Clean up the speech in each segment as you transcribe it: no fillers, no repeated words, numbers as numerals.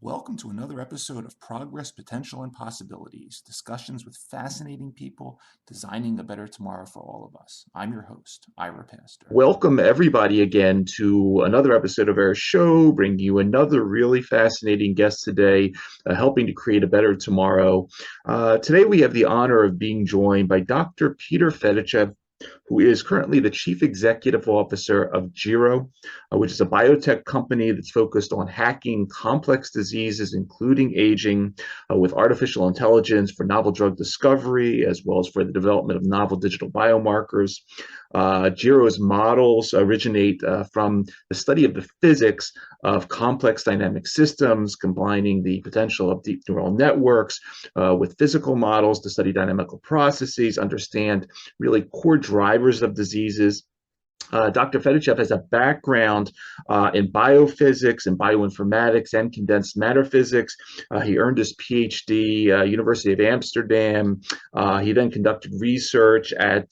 Welcome to another episode of Progress, Potential, and Possibilities, discussions with fascinating people designing a better tomorrow for all of us. I'm your host, Ira Pastor. Welcome everybody again to another episode of our show, bringing you another really fascinating guest today, helping to create a better tomorrow. Today we have the honor of being joined by Dr. Peter Fedichev, who is currently the Chief Executive Officer of Gero, which is a biotech company that's focused on hacking complex diseases, including aging, with artificial intelligence for novel drug discovery, as well as for the development of novel digital biomarkers. Gero's models originate from the study of the physics of complex dynamic systems, combining the potential of deep neural networks with physical models to study dynamical processes, understand really core drivers of diseases. Dr. Fedichev has a background in biophysics and bioinformatics and condensed matter physics. He earned his Ph.D. University of Amsterdam. He then conducted research at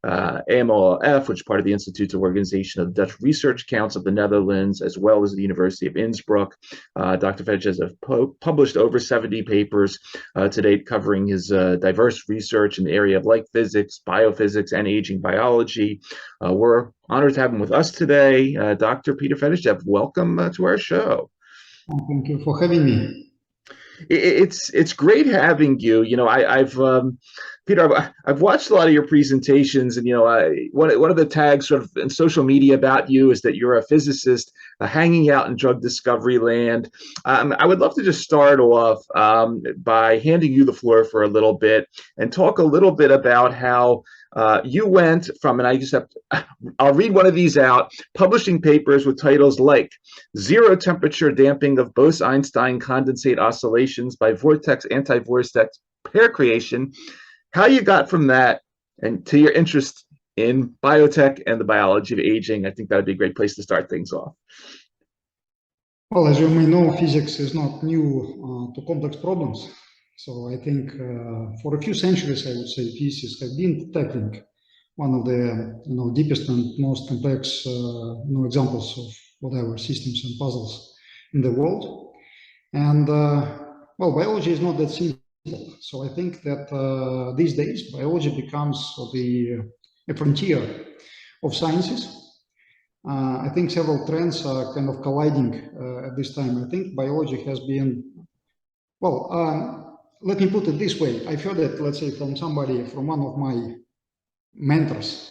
AMOLF, which is part of the Institute of Organization of the Dutch Research Council of the Netherlands, as well as the University of Innsbruck. Dr. Fedichev has published over 70 papers to date, covering his diverse research in the area of light physics, biophysics, and aging biology. We're honored to have him with us today. Dr. Peter Fedichev, welcome to our show. Thank you for having me. It's great having you. You know, Peter, I've watched a lot of your presentations, and one of the tags sort of in social media about you is that you're a physicist hanging out in drug discovery land. I would love to just start off by handing you the floor for a little bit and talk a little bit about how you went from, and I'll read one of these out, publishing papers with titles like Zero Temperature Damping of Bose-Einstein Condensate Oscillations by Vortex Anti-Vortex Pair Creation, how you got from that and to your interest in biotech and the biology of aging. I think that would be a great place to start things off. Well, as you may know, physics is not new to complex problems. So I think for a few centuries, I would say, physicists have been tackling one of the deepest and most complex examples of whatever systems and puzzles in the world. And well, biology is not that simple. So I think that these days biology becomes a frontier of sciences. I think several trends are kind of colliding at this time. I think biology has been, well, let me put it this way. I've heard it, let's say, from one of my mentors,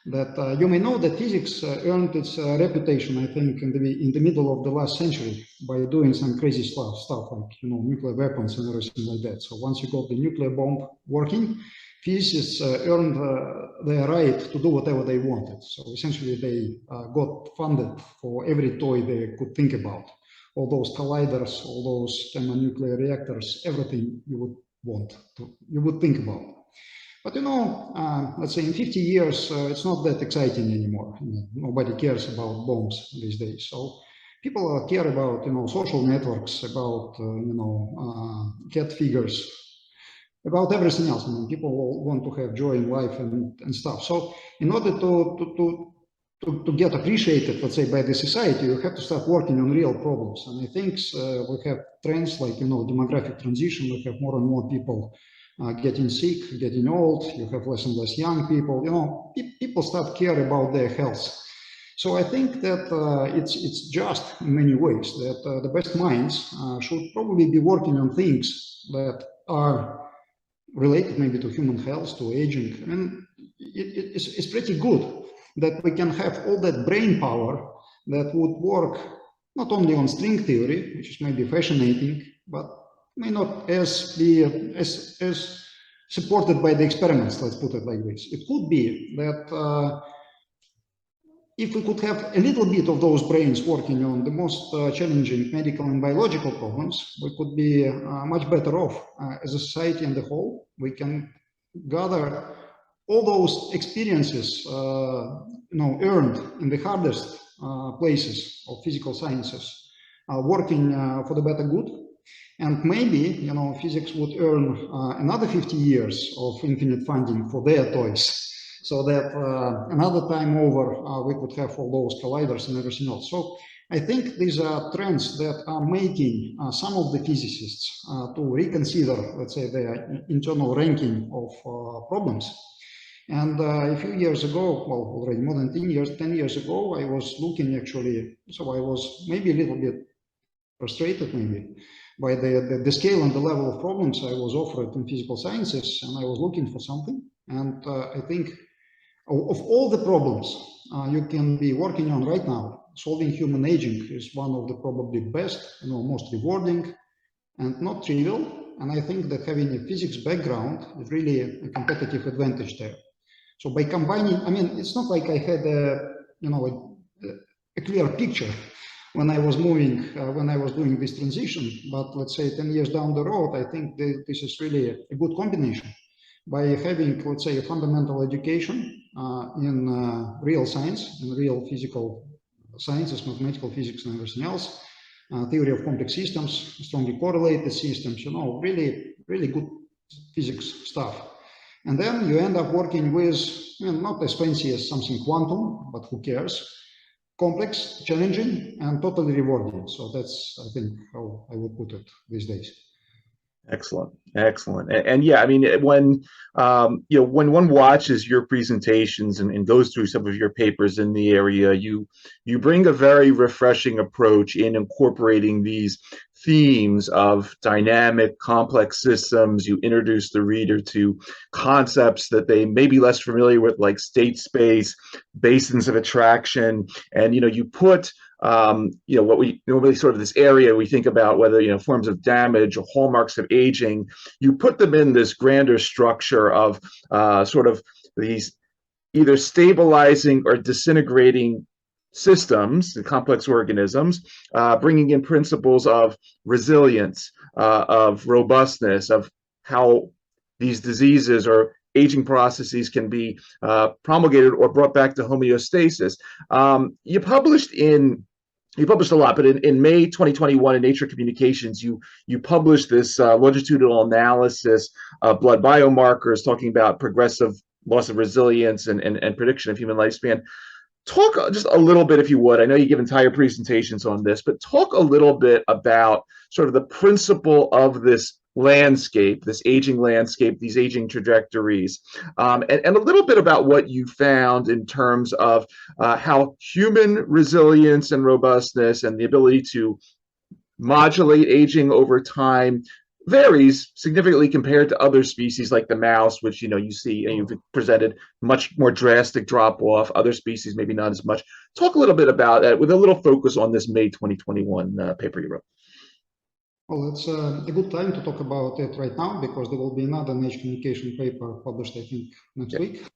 that you may know that physics earned its reputation, I think, in the middle of the last century by doing some crazy stuff like, nuclear weapons and everything like that. So once you got the nuclear bomb working, physicists earned their right to do whatever they wanted. So essentially, they got funded for every toy they could think about. All those colliders, all those thermonuclear reactors, everything you would think about. But let's say in 50 years, it's not that exciting anymore. Nobody cares about bombs these days. So people care about, social networks, about, cat figures, about everything else. People want to have joy in life and stuff. So in order to get appreciated, let's say, by the society, you have to start working on real problems. And I think we have trends like, demographic transition. We have more and more people getting sick, getting old. You have less and less young people. People start care about their health. So I think that it's just in many ways that the best minds should probably be working on things that are related maybe to human health, to aging. I mean, it's pretty good that we can have all that brain power that would work not only on string theory, which is maybe fascinating, but may not be as supported by the experiments, let's put it like this. It could be that if we could have a little bit of those brains working on the most challenging medical and biological problems, we could be much better off as a society and the whole. We can gather all those experiences earned in the hardest places of physical sciences, working for the better good. And maybe, physics would earn another 50 years of infinite funding for their toys, so that another time over, we could have all those colliders and everything else. So I think these are trends that are making some of the physicists to reconsider, let's say, their internal ranking of problems. And a few years ago, well, already more than 10 years ago, I was looking actually, so I was maybe a little bit frustrated maybe by the scale and the level of problems I was offered in physical sciences, and I was looking for something. And I think of all the problems you can be working on right now, solving human aging is one of the probably best, most rewarding and not trivial. And I think that having a physics background is really a competitive advantage there. So by combining, I mean, it's not like I had a clear picture when I was doing this transition, but let's say 10 years down the road, I think this is really a good combination. By having, let's say, a fundamental education in real science, in real physical sciences, mathematical physics and everything else, theory of complex systems, strongly correlated systems, really, really good physics stuff. And then you end up working with, not as fancy as something quantum, but who cares? Complex, challenging, and totally rewarding. So that's, I think, how I would put it these days. Excellent, excellent, and yeah, I mean, when when one watches your presentations and goes through some of your papers in the area, you bring a very refreshing approach in incorporating these themes of dynamic, complex systems. You introduce the reader to concepts that they may be less familiar with, like state space, basins of attraction, and you put what we normally sort of this area we think about, whether forms of damage or hallmarks of aging, you put them in this grander structure of sort of these either stabilizing or disintegrating systems, the complex organisms, bringing in principles of resilience, of robustness, of how these diseases or aging processes can be promulgated or brought back to homeostasis. You published a lot, but in May 2021 in Nature Communications, you published this longitudinal analysis of blood biomarkers talking about progressive loss of resilience and prediction of human lifespan. Talk just a little bit, if you would. I know you give entire presentations on this, but talk a little bit about sort of the principle of this landscape, this aging landscape, these aging trajectories, and a little bit about what you found in terms of how human resilience and robustness and the ability to modulate aging over time varies significantly compared to other species like the mouse, which you see and you've presented much more drastic drop off. Other species maybe not as much. Talk a little bit about that with a little focus on this May 2021 paper you wrote. Well, it's a good time to talk about it right now because there will be another Nature Communication paper published, I think, next week,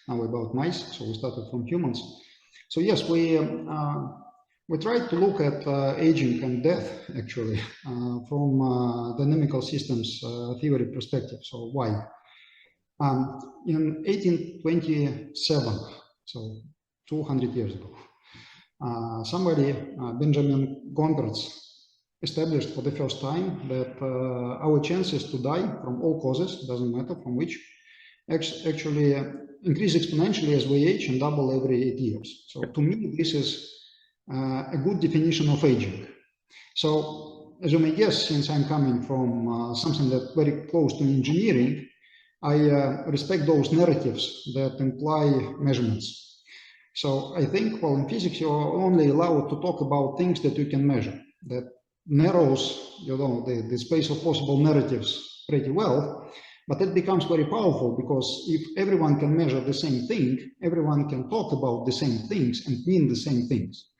now about mice. So we started from humans. So yes, we tried to look at aging and death actually from dynamical systems theory perspective. So why? In 1827, so 200 years ago, somebody, Benjamin Gompertz, established for the first time that our chances to die from all causes, doesn't matter from which, actually increase exponentially as we age and double every 8 years. So to me, this is a good definition of aging. So as you may guess, since I'm coming from something that's very close to engineering, I respect those narratives that imply measurements. So I think, well, in physics, you're only allowed to talk about things that you can measure. That narrows, the space of possible narratives pretty well. But it becomes very powerful because if everyone can measure the same thing, everyone can talk about the same things and mean the same things.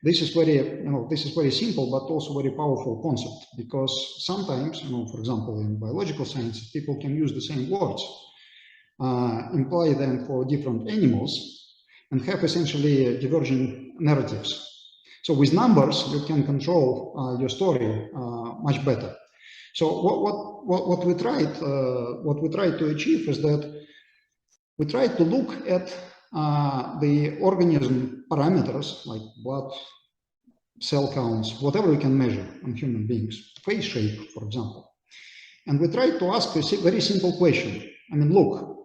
This is very simple, but also very powerful concept, because sometimes, for example, in biological sciences, people can use the same words, imply them for different animals, and have essentially diverging narratives. So with numbers, you can control your story much better. So what we tried to achieve is that we tried to look at the organism parameters like blood, cell counts, whatever we can measure on human beings, face shape, for example. And we tried to ask a very simple question. I mean, look,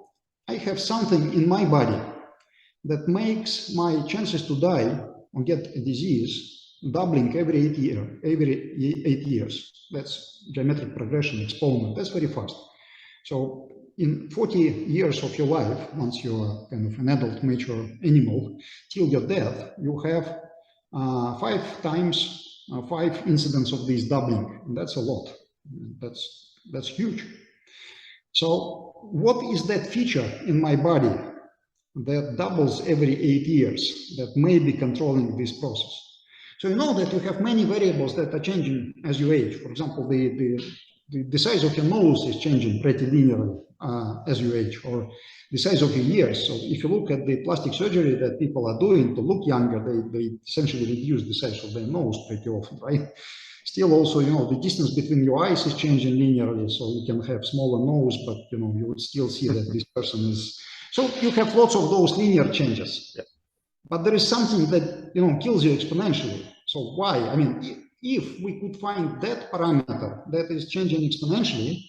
I have something in my body that makes my chances to die or get a disease doubling every 8 years. That's geometric progression exponent. That's very fast. So in 40 years of your life, once you are kind of an adult mature animal, till your death, you have 5 times 5 incidents of this doubling. And that's a lot. That's huge. So what is that feature in my body that doubles every 8 years that may be controlling this process? So you know that you have many variables that are changing as you age. For example, the size of your nose is changing pretty linearly as you age, or the size of your ears. So if you look at the plastic surgery that people are doing to look younger, they essentially reduce the size of their nose pretty often, right? Still also, the distance between your eyes is changing linearly, so you can have smaller nose, but, you would still see that this person is... So you have lots of those linear changes. Yeah. But there is something that, kills you exponentially. So why? I mean, if we could find that parameter that is changing exponentially,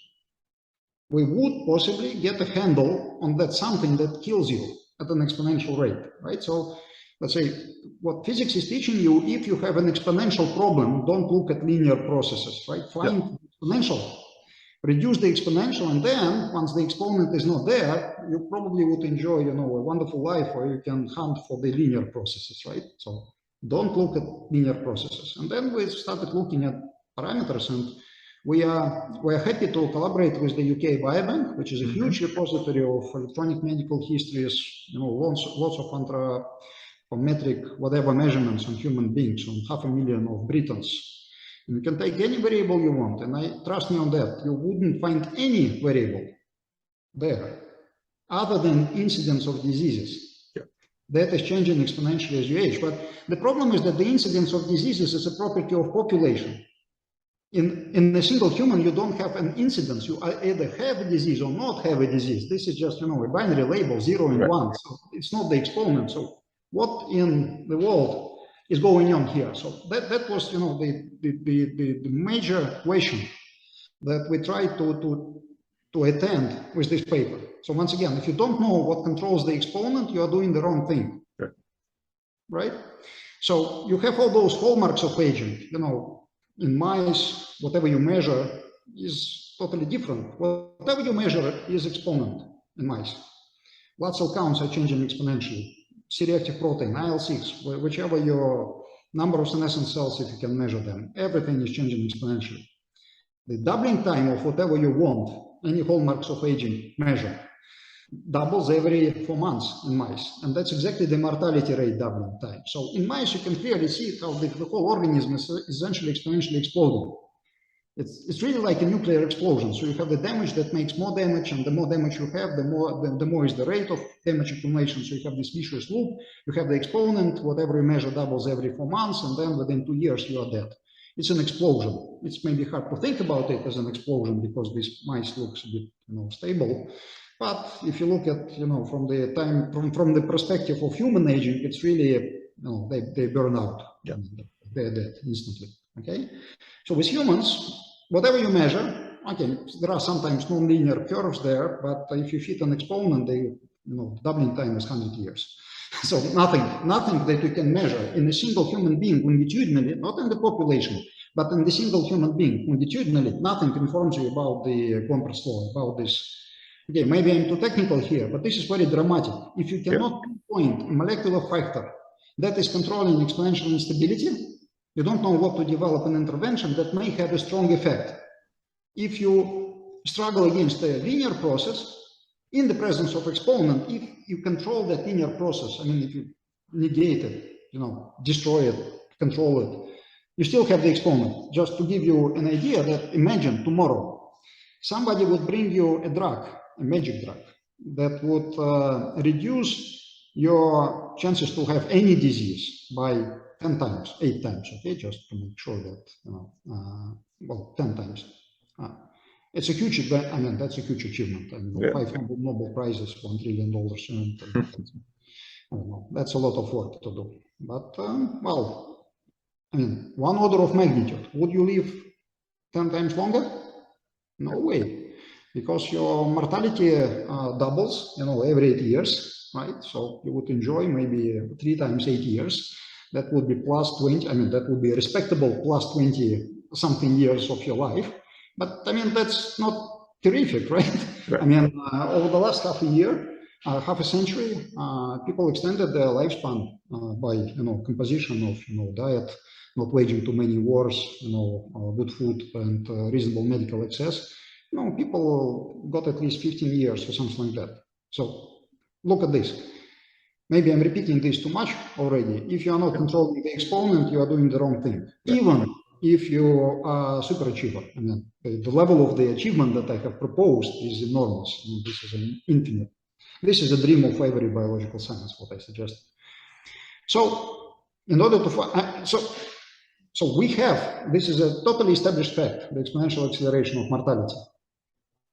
we would possibly get a handle on that something that kills you at an exponential rate, right? So let's say what physics is teaching you, if you have an exponential problem, don't look at linear processes, right? Find exponential, reduce the exponential, and then once the exponent is not there, you probably would enjoy, a wonderful life where you can hunt for the linear processes, right? So don't look at linear processes. And then we started looking at parameters, and we're happy to collaborate with the UK Biobank, which is a huge repository of electronic medical histories, lots of anthropometric whatever measurements on human beings, on 500,000 of Britons. And you can take any variable you want, and trust me on that, you wouldn't find any variable there other than incidence of diseases. That is changing exponentially as you age. But the problem is that the incidence of diseases is a property of population. In a single human, you don't have an incidence. You either have a disease or not have a disease. This is just, a binary label, 0 and 1. So it's not the exponent. So what in the world is going on here? So that was, the major question that we tried to attend with this paper. So once again, if you don't know what controls the exponent, you are doing the wrong thing, right? So you have all those hallmarks of aging, in mice, whatever you measure is totally different. Whatever you measure is exponent in mice. Blood cell counts are changing exponentially. C-reactive protein, IL-6, whichever your number of senescent cells, if you can measure them, everything is changing exponentially. The doubling time of whatever you want, any hallmarks of aging measure, doubles every 4 months in mice. And that's exactly the mortality rate doubling time. So in mice, you can clearly see how the whole organism is essentially exponentially exploding. It's really like a nuclear explosion. So you have the damage that makes more damage, and the more damage you have, the more is the rate of damage accumulation. So you have this vicious loop. You have the exponent, whatever you measure doubles every 4 months, and then within 2 years, you are dead. It's an explosion. It's maybe hard to think about it as an explosion because this mice looks a bit, stable. But if you look at, from the perspective of human aging, it's really, they burn out. Yeah. They're dead instantly. Okay. So with humans, whatever you measure, okay, there are sometimes non-linear curves there, but if you fit an exponent, doubling time is 100 years. So nothing that you can measure in a single human being longitudinally, not in the population, but in the single human being longitudinally, nothing informs you about the Gompertz law, about this. Okay, maybe I'm too technical here, but this is very dramatic. If you cannot pinpoint a molecular factor that is controlling exponential instability, you don't know what to develop an intervention that may have a strong effect. If you struggle against a linear process in the presence of exponent if you control that linear process. I mean, if you negate it, destroy it, control it, you still have the exponent. Just to give you an idea, that imagine tomorrow somebody would bring you a drug, a magic drug, that would reduce your chances to have any disease by 10 times, 8 times, okay, just to make sure that, well, 10 times. It's a huge, I mean, that's a huge achievement. I mean, 500 Nobel Prizes, $1 trillion. I don't know, that's a lot of work to do. But, well, I mean, one order of magnitude. Would you live 10 times longer? No way, because your mortality doubles, every 8 years, right? So you would enjoy maybe 3 times 8 years. That would be plus 20. I mean, that would be a respectable plus 20 something years of your life. But I mean, that's not terrific, right? I mean, over the last half a century, people extended their lifespan by, composition of, diet, not waging too many wars, good food and reasonable medical access. People got at least 15 years or something like that. So look at this. Maybe I'm repeating this too much already. If you are not controlling the exponent, you are doing the wrong thing. Even if you are a superachiever. I mean, the level of the achievement that I have proposed is enormous. I mean, this is an infinite. This is a dream of every biological science, what I suggest. So, in order to find, so we have, this is a totally established fact, the exponential acceleration of mortality.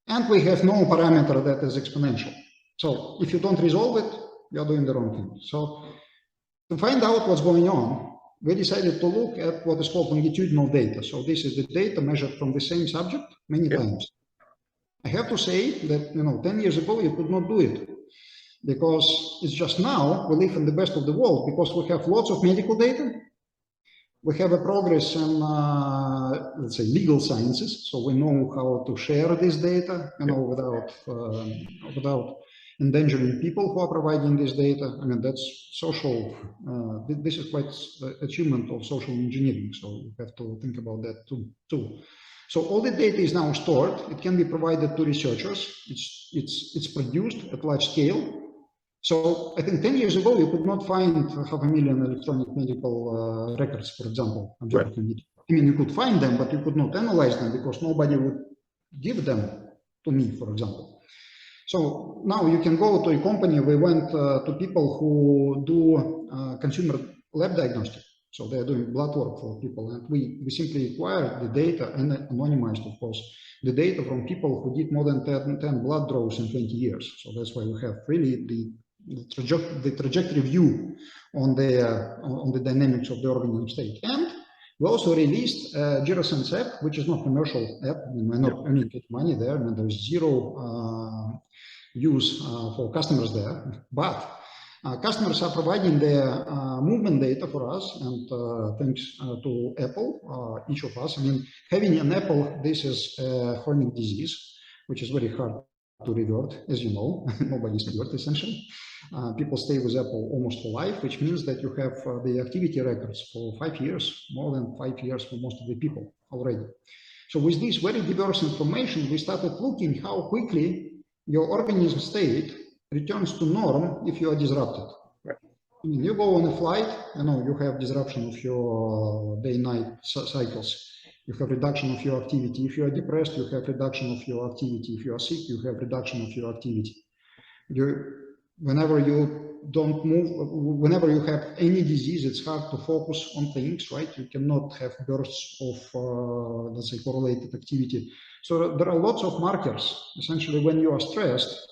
And we have no parameter that is exponential. So, if you don't resolve it, you are doing the wrong thing. So, to find out what's going on, we decided to look at what is called longitudinal data. So this is the data measured from the same subject many times. I have to say that, 10 years ago, you could not do it because it's just now we live in the best of the world because we have lots of medical data. We have a progress in, let's say, legal sciences. So we know how to share this data, without endangering people who are providing this data. I mean, that's social, this is quite achievement of social engineering. So you have to think about that too. So all the data is now stored. It can be provided to researchers. It's produced at large scale. So I think 10 years ago, you could not find 500,000 electronic medical records, for example. I mean, you could find them, but you could not analyze them because nobody would give them to me, for example. So now you can go to a company. We went to people who do consumer lab diagnostic. So they're doing blood work for people. And we simply acquired the data and anonymized, of course, the data from people who did more than 10 blood draws in 20 years. So that's why we have really the trajectory view on the dynamics of the organism state. And we also released Gero app, which is not a commercial app. I mean, we're not earning money there. I mean, there's zero use for customers there, but customers are providing their movement data for us, and thanks to Apple, each of us. I mean, having an apple, this is a chronic disease, which is very hard to revert, as you know. Nobody's cured, essentially. People stay with Apple almost for life, which means that you have the activity records for 5 years, more than 5 years for most of the people already. So with this very diverse information, we started looking how quickly your organism state returns to norm if you are disrupted. Right. I mean, you go on a flight, you have disruption of your day-night cycles. You have reduction of your activity. If you are depressed, you have reduction of your activity. If you are sick, you have reduction of your activity. Whenever you don't move, whenever you have any disease, it's hard to focus on things, right? You cannot have bursts of, let's say, correlated activity. So there are lots of markers. Essentially, when you are stressed,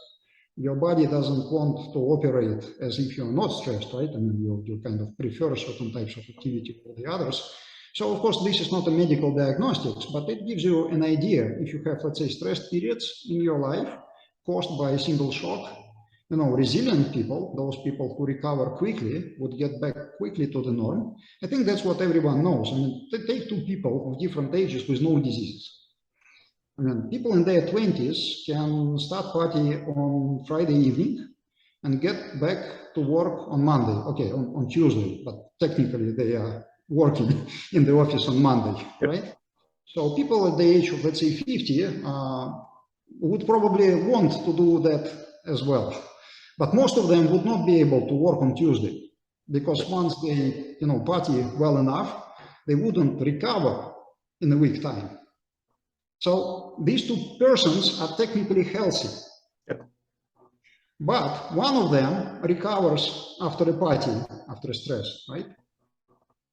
your body doesn't want to operate as if you're not stressed, right? I mean, you kind of prefer certain types of activity over the others. So, of course, this is not a medical diagnostics, but it gives you an idea. If you have, let's say, stress periods in your life caused by a single shock, resilient people, those people who recover quickly, would get back quickly to the norm. I think that's what everyone knows. I mean, take two people of different ages with no diseases. I mean, people in their 20s can start party on Friday evening and get back to work on Monday. Okay, on Tuesday, but technically they are working in the office on Monday, right? So people at the age of, let's say, 50 would probably want to do that as well. But most of them would not be able to work on Tuesday, because once they, party well enough, they wouldn't recover in a week time. So these two persons are technically healthy. But one of them recovers after a party, after a stress, right?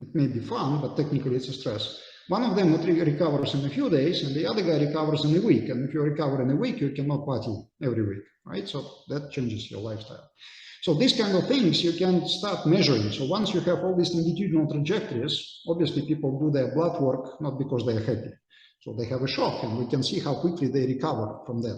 It may be fun, but technically it's a stress. One of them recovers in a few days, and the other guy recovers in a week. And if you recover in a week, you cannot party every week, right? So that changes your lifestyle. So these kind of things you can start measuring. So once you have all these longitudinal trajectories, obviously people do their blood work not because they are happy. So they have a shock, and we can see how quickly they recover from that.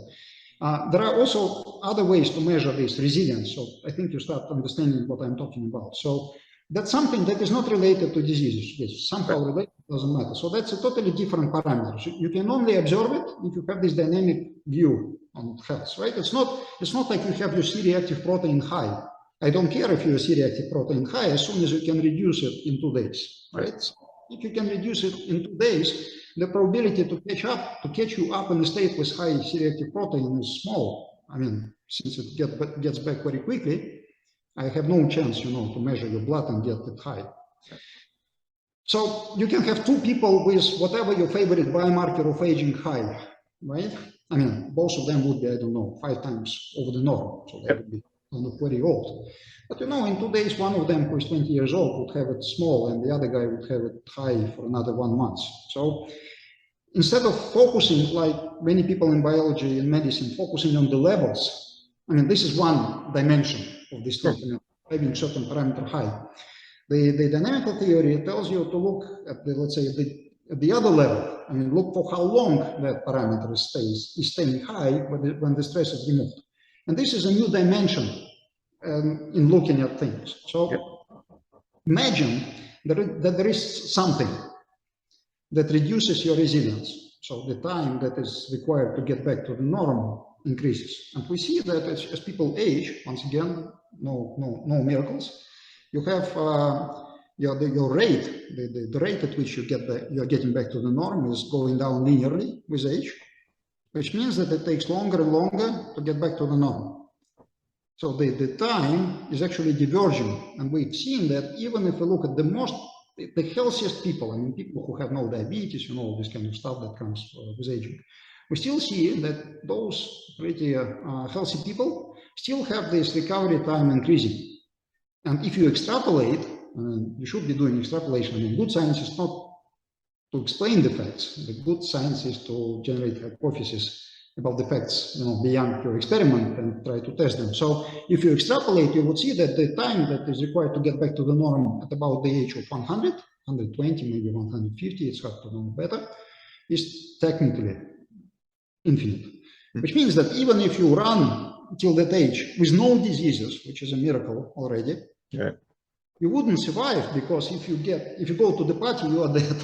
There are also other ways to measure this resilience. So I think you start understanding what I'm talking about. So that's something that is not related to diseases. It's somehow related, doesn't matter. So that's a totally different parameter. So you can only observe it if you have this dynamic view on health, right? It's not like you have your C-reactive protein high. I don't care if your C-reactive protein high, as soon as you can reduce it in 2 days, right? So if you can reduce it in 2 days, the probability to catch you up in a state with high C-reactive protein is small. I mean, since it gets back very quickly, I have no chance, to measure your blood and get it high. So you can have 2 people with whatever your favorite biomarker of aging high, right? I mean, both of them would be, I don't know, 5 times over the norm. So they would be very old. But in 2 days, one of them who is 20 years old would have it small, and the other guy would have it high for another 1 month. So instead of focusing, like many people in biology and medicine, focusing on the levels, I mean, this is one dimension of this thing, having certain parameter high. The dynamical theory tells you to look at the, let's say, the other level. I mean, look for how long that parameter is staying high when the stress is removed. And this is a new dimension in looking at things. So imagine that there is something that reduces your resilience. So the time that is required to get back to the norm increases. And we see that as people age, once again, no miracles, you have your rate, the rate at which you're getting back to the norm is going down linearly with age, which means that it takes longer and longer to get back to the norm. So the time is actually diverging. And we've seen that even if we look at the healthiest people, I mean, people who have no diabetes, all this kind of stuff that comes with aging, we still see that those pretty healthy people still have this recovery time increasing. And if you extrapolate, you should be doing extrapolation. I mean, good science is not to explain the facts. The good science is to generate hypotheses about the facts, beyond your experiment and try to test them. So if you extrapolate, you would see that the time that is required to get back to the norm at about the age of 100, 120, maybe 150, it's hard to know better, is technically infinite. Which means that even if you run till that age with no diseases, which is a miracle already, you wouldn't survive, because if you go to the party, you are dead.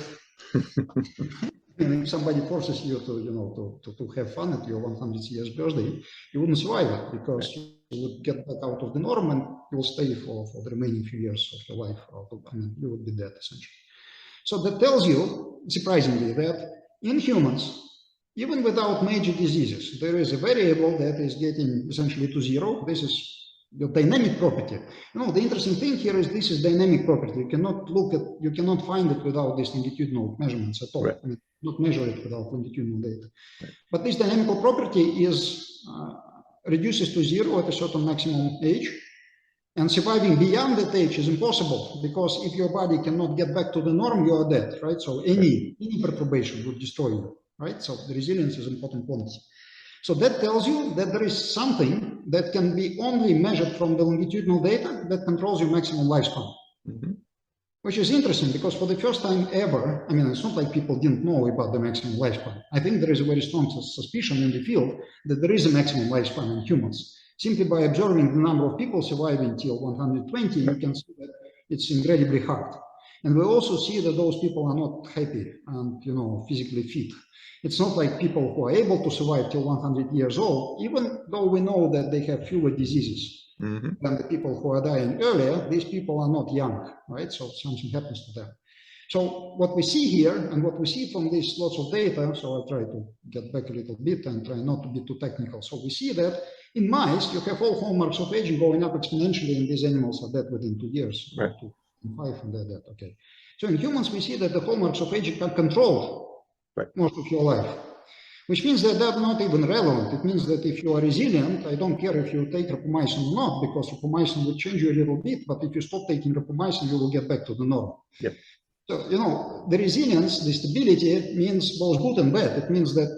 And if somebody forces you to have fun at your 100th year's birthday, you wouldn't survive it, because you would get back out of the norm and you will stay for the remaining few years of your life. I mean, you would be dead essentially. So that tells you, surprisingly, that in humans, even without major diseases, there is a variable that is getting essentially to 0. This is your dynamic property. The interesting thing here is this is dynamic property. You cannot find it without these longitudinal measurements at all. I mean, not measure it without longitudinal data. But this dynamical property reduces to 0 at a certain maximum age. And surviving beyond that age is impossible, because if your body cannot get back to the norm, you are dead, right? So any perturbation would destroy you, right? So the resilience is an important quantity. So that tells you that there is something that can be only measured from the longitudinal data that controls your maximum lifespan. Which is interesting, because for the first time ever, I mean, it's not like people didn't know about the maximum lifespan. I think there is a very strong suspicion in the field that there is a maximum lifespan in humans. Simply by observing the number of people surviving till 120, you can see that it's incredibly hard. And we also see that those people are not happy and, physically fit. It's not like people who are able to survive till 100 years old, even though we know that they have fewer diseases than the people who are dying earlier, these people are not young, right? So something happens to them. So what we see here and what we see from these lots of data, so I'll try to get back a little bit and try not to be too technical. So we see that in mice, you have all hallmarks of aging going up exponentially, and these animals are dead within 2 years, right. 2, 5, and they're dead. Okay. So in humans, we see that the hallmarks of aging are controlled most of your life, which means that they're not even relevant. It means that if you are resilient, I don't care if you take rapamycin or not, because rapamycin will change you a little bit, but if you stop taking rapamycin, you will get back to the norm. Yep. So, you know, the resilience, the stability means both good and bad. It means that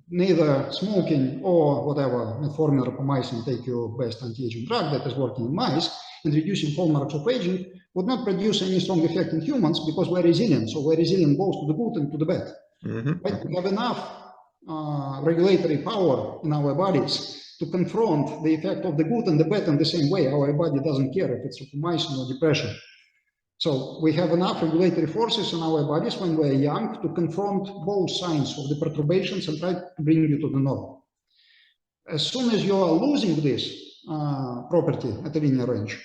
neither smoking or whatever, metformin or rapamycin, take your best anti-aging drug that is working in mice and reducing hallmarks of aging, would not produce any strong effect in humans because we're resilient. So we're resilient both to the good and to the bad. Right? We have enough regulatory power in our bodies to confront the effect of the good and the bad in the same way. Our body doesn't care if it's rapamycin or depression. So we have enough regulatory forces in our bodies when we're young to confront both signs of the perturbations and try to bring you to the norm. As soon as you are losing this property at a linear range,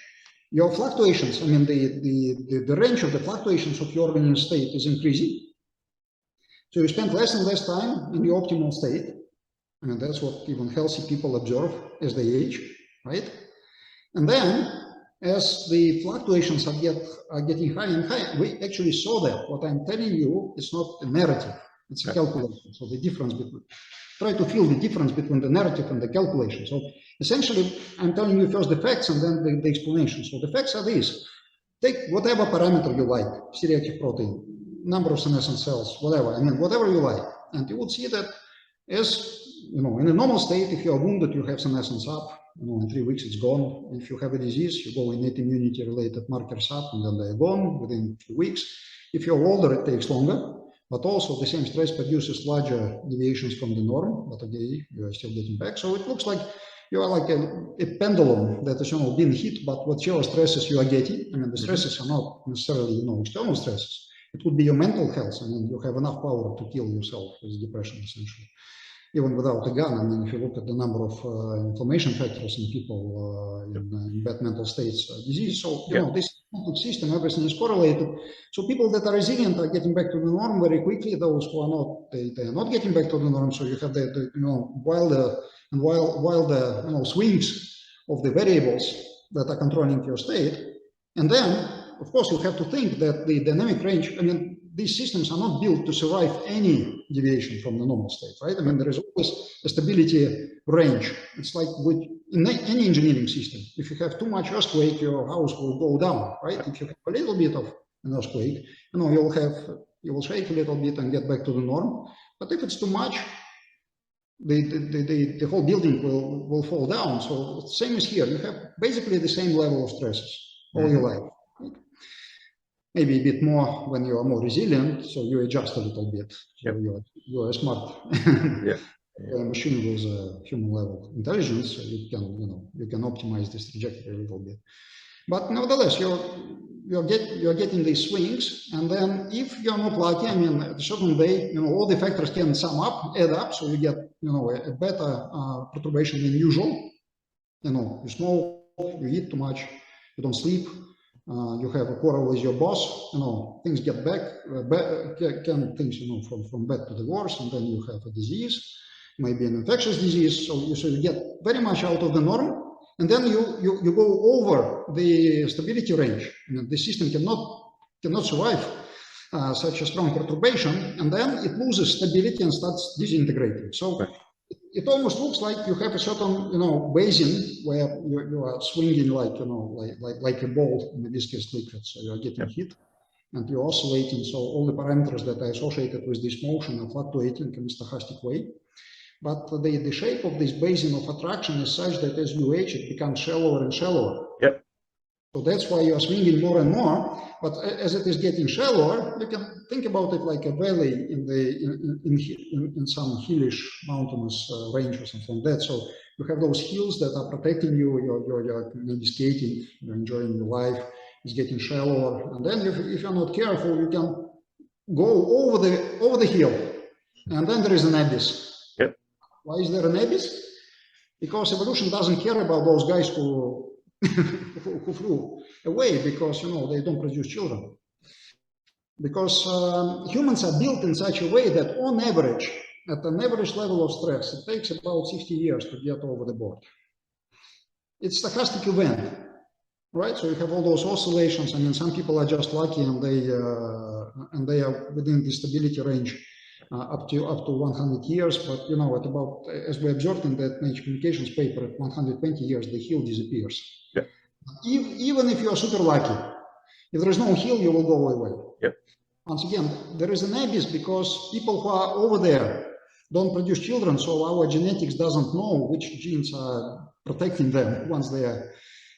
your fluctuations, I mean the range of the fluctuations of your organism state is increasing. So you spend less and less time in the optimal state. I mean, that's what even healthy people observe as they age, right? And then, as the fluctuations are getting higher and higher, we actually saw that. What I'm telling you is not a narrative, it's a calculation. So the difference between, try to feel the difference between the narrative and the calculation. So essentially, I'm telling you first the facts and then the explanation. So the facts are these. Take whatever parameter you like, C-reactive protein, number of senescent cells, whatever, I mean, whatever you like. And you would see that as, you know, in a normal state, if you are wounded, you have senescence up, you know, in 3 weeks it's gone. If you have a disease, you go innate immunity related markers up and then they're gone within 2 weeks. If you're older, it takes longer, but also the same stress produces larger deviations from the norm, but again, you are still getting back. So it looks like you are like a pendulum that is, you know, being hit, but whatever stresses you are getting, I mean, the stresses are not necessarily, you know, external stresses. It would be your mental health. I mean, you have enough power to kill yourself with depression, essentially. Even without a gun, I mean, if you look at the number of inflammation factors in people in bad mental states, disease. So, you know, this complex system, everything is correlated. So people that are resilient are getting back to the norm very quickly. Those who are not, they are not getting back to the norm. So you have the you know, while the you know, swings of the variables that are controlling your state. And then, of course, you have to think that the dynamic range, I mean, these systems are not built to survive any deviation from the normal state, right? I mean, there is always a stability range. It's like with in any engineering system. If you have too much earthquake, your house will go down, right? If you have a little bit of an earthquake, you know, you will shake a little bit and get back to the norm. But if it's too much, the whole building will fall down. So same as here. You have basically the same level of stresses all your life. Maybe a bit more when you are more resilient, so you adjust a little bit. So you are smart. A machine with a human level intelligence, so you can optimize this trajectory a little bit. But nevertheless, you're getting these swings, and then if you're not lucky, I mean, at a certain day, you know, all the factors can sum up, add up, so you get, you know, a better perturbation than usual. You know, you smoke, you eat too much, you don't sleep. You have a quarrel with your boss, you know, things get things, you know, from bad to the worse, and then you have a disease, maybe an infectious disease, so you get very much out of the norm, and then you go over the stability range. I mean, the system cannot survive such a strong perturbation, and then it loses stability and starts disintegrating. So it almost looks like you have a certain, you know, basin where you are swinging like, you know, like a ball in a viscous liquid. So you are getting hit and you're oscillating. So all the parameters that are associated with this motion are fluctuating in a stochastic way. But the shape of this basin of attraction is such that as you age, it becomes shallower and shallower. So that's why you are swinging more and more. But as it is getting shallower, you can think about it like a valley in some hillish mountainous range or something like that. So you have those hills that are protecting you. You're maybe skating. You're enjoying your life. It's getting shallower, and then if you're not careful, you can go over the hill, and then there is an abyss. Why is there an abyss? Because evolution doesn't care about those guys who who flew away, because, you know, they don't produce children. because humans are built in such a way that on average, at an average level of stress, it takes about 60 years to get over the board. It's a stochastic event, right? So you have all those oscillations. I mean, some people are just lucky and they are within the stability range up to 100 years. But you know, at about, as we observed in that Nature Communications paper, at 120 years, the hill disappears. Yeah. Even if you are super lucky, if there is no hill, you will go away. Yep. Once again, there is an abyss because people who are over there don't produce children, so our genetics doesn't know which genes are protecting them once they are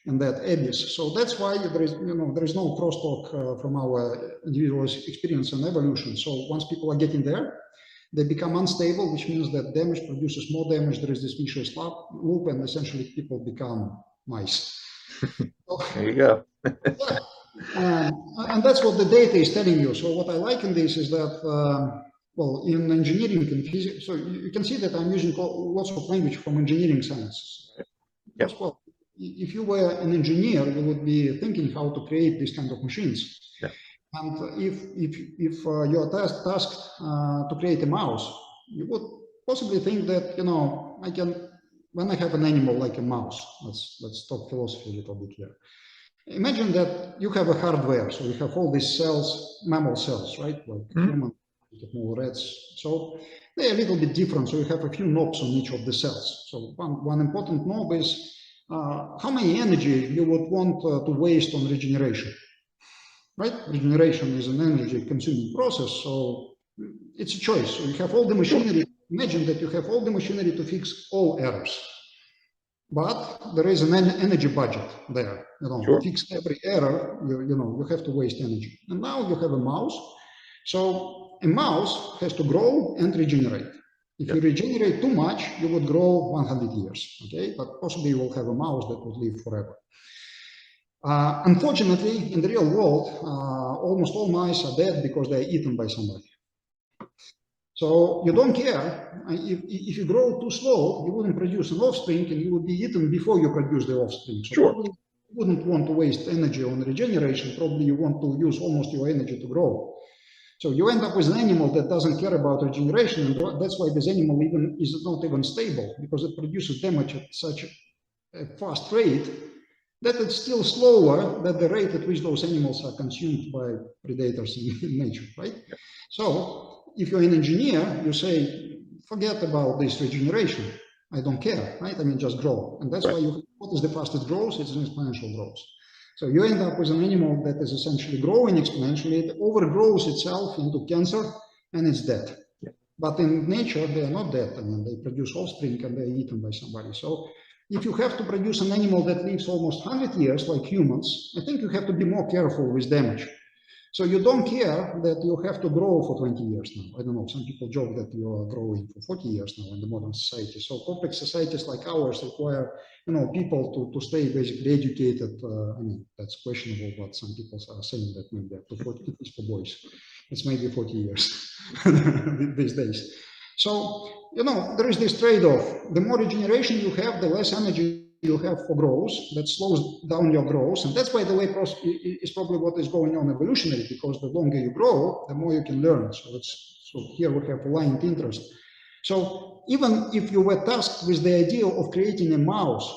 in that abyss. So that's why there is no crosstalk from our individual experience and evolution. So once people are getting there, they become unstable, which means that damage produces more damage. There is this vicious loop, and essentially people become mice. There you go. And that's what the data is telling you. So what I like in this is that, well, in engineering and physics, so you can see that I'm using lots of language from engineering sciences. Yep. Well, if you were an engineer, you would be thinking how to create these kind of machines. Yeah. And if you are tasked to create a mouse, you would possibly think that, you know, when I have an animal like a mouse, let's talk philosophy a little bit here. Imagine that you have a hardware, so you have all these cells, mammal cells, right? Like human, more rats. So they're a little bit different. So you have a few knobs on each of the cells. So one important knob is how many energy you would want to waste on regeneration, right? Regeneration is an energy-consuming process, so it's a choice. So you have all the machinery. Imagine that you have all the machinery to fix all errors. But there is an energy budget there. You know, Sure. to fix every error, you have to waste energy. And now you have a mouse. So a mouse has to grow and regenerate. If you regenerate too much, you would grow 100 years, okay? But possibly you will have a mouse that would live forever. Unfortunately, in the real world, almost all mice are dead because they are eaten by somebody. So you don't care. If you grow too slow, you wouldn't produce an offspring and you would be eaten before you produce the offspring. So Sure. probably you wouldn't want to waste energy on regeneration. Probably you want to use almost your energy to grow. So you end up with an animal that doesn't care about regeneration, and that's why this animal is not even stable, because it produces damage at such a fast rate that it's still slower than the rate at which those animals are consumed by predators in nature, right? Yep. So if you're an engineer, you say, forget about this regeneration. I don't care, right? I mean, just grow. And that's why what is the fastest growth? It's an exponential growth. So you end up with an animal that is essentially growing exponentially. It overgrows itself into cancer and it's dead. Yeah. But in nature, they are not dead. I mean, they produce offspring and they're eaten by somebody. So if you have to produce an animal that lives almost 100 years, like humans, I think you have to be more careful with damage. So you don't care that you have to grow for 20 years now. I don't know, some people joke that you are growing for 40 years now in the modern society. So complex societies like ours require, people to stay basically educated. I mean, that's questionable, but some people are saying that maybe up to 40 years for boys. It's maybe 40 years these days. So, there is this trade-off. The more regeneration you have, the less energy you have for growth. That slows down your growth. And that's, by the way, is probably what is going on evolutionarily, because the longer you grow, the more you can learn. So here we have aligned interest. So even if you were tasked with the idea of creating a mouse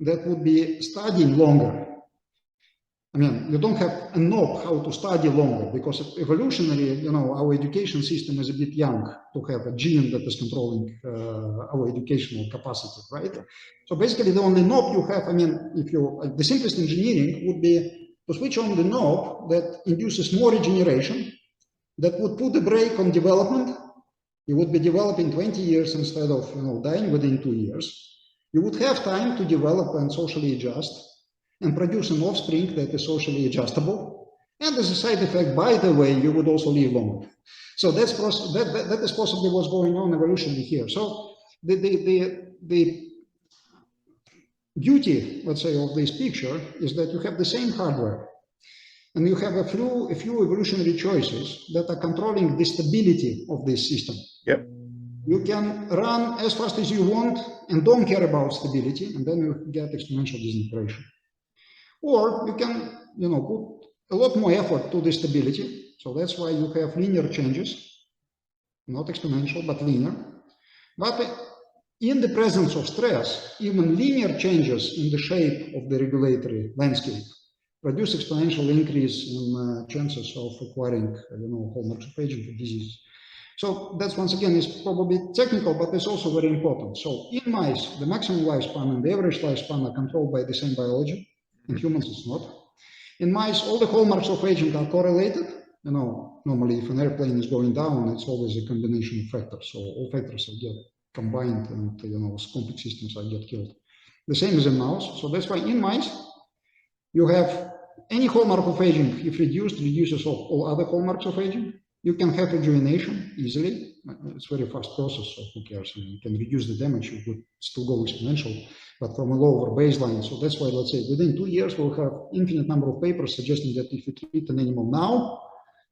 that would be studying longer, I mean, you don't have a knob how to study longer, because evolutionarily, our education system is a bit young to have a gene that is controlling our educational capacity, right? So basically, the only knob you have, the simplest engineering would be to switch on the knob that induces more regeneration, that would put a brake on development. You would be developing 20 years instead of, dying within 2 years. You would have time to develop and socially adjust and produce an offspring that is socially adjustable. And as a side effect, by the way, you would also live longer. So that is possibly what's going on evolutionarily here. So the beauty, let's say, of this picture is that you have the same hardware, and you have a few evolutionary choices that are controlling the stability of this system. Yep. You can run as fast as you want and don't care about stability, and then you get exponential disintegration. Or you can, put a lot more effort to the stability So that's why you have linear changes, not exponential, but linear. But in the presence of stress, even linear changes in the shape of the regulatory landscape produce exponential increase in chances of acquiring, hallmarks of aging and disease. So that's, once again, is probably technical, but it's also very important. So in mice, the maximum lifespan and the average lifespan are controlled by the same biology. In humans, it's not. In mice, all the hallmarks of aging are correlated. Normally, if an airplane is going down, it's always a combination of factors. So all factors are get combined, and complex systems are get killed. The same is in mouse. So that's why in mice, you have any hallmark of aging, if reduced, reduces all other hallmarks of aging. You can have rejuvenation easily. It's a very fast process, so who cares? You can reduce the damage, you would still go exponential, but from a lower baseline. So that's why, let's say, within 2 years, we'll have infinite number of papers suggesting that if you treat an animal now,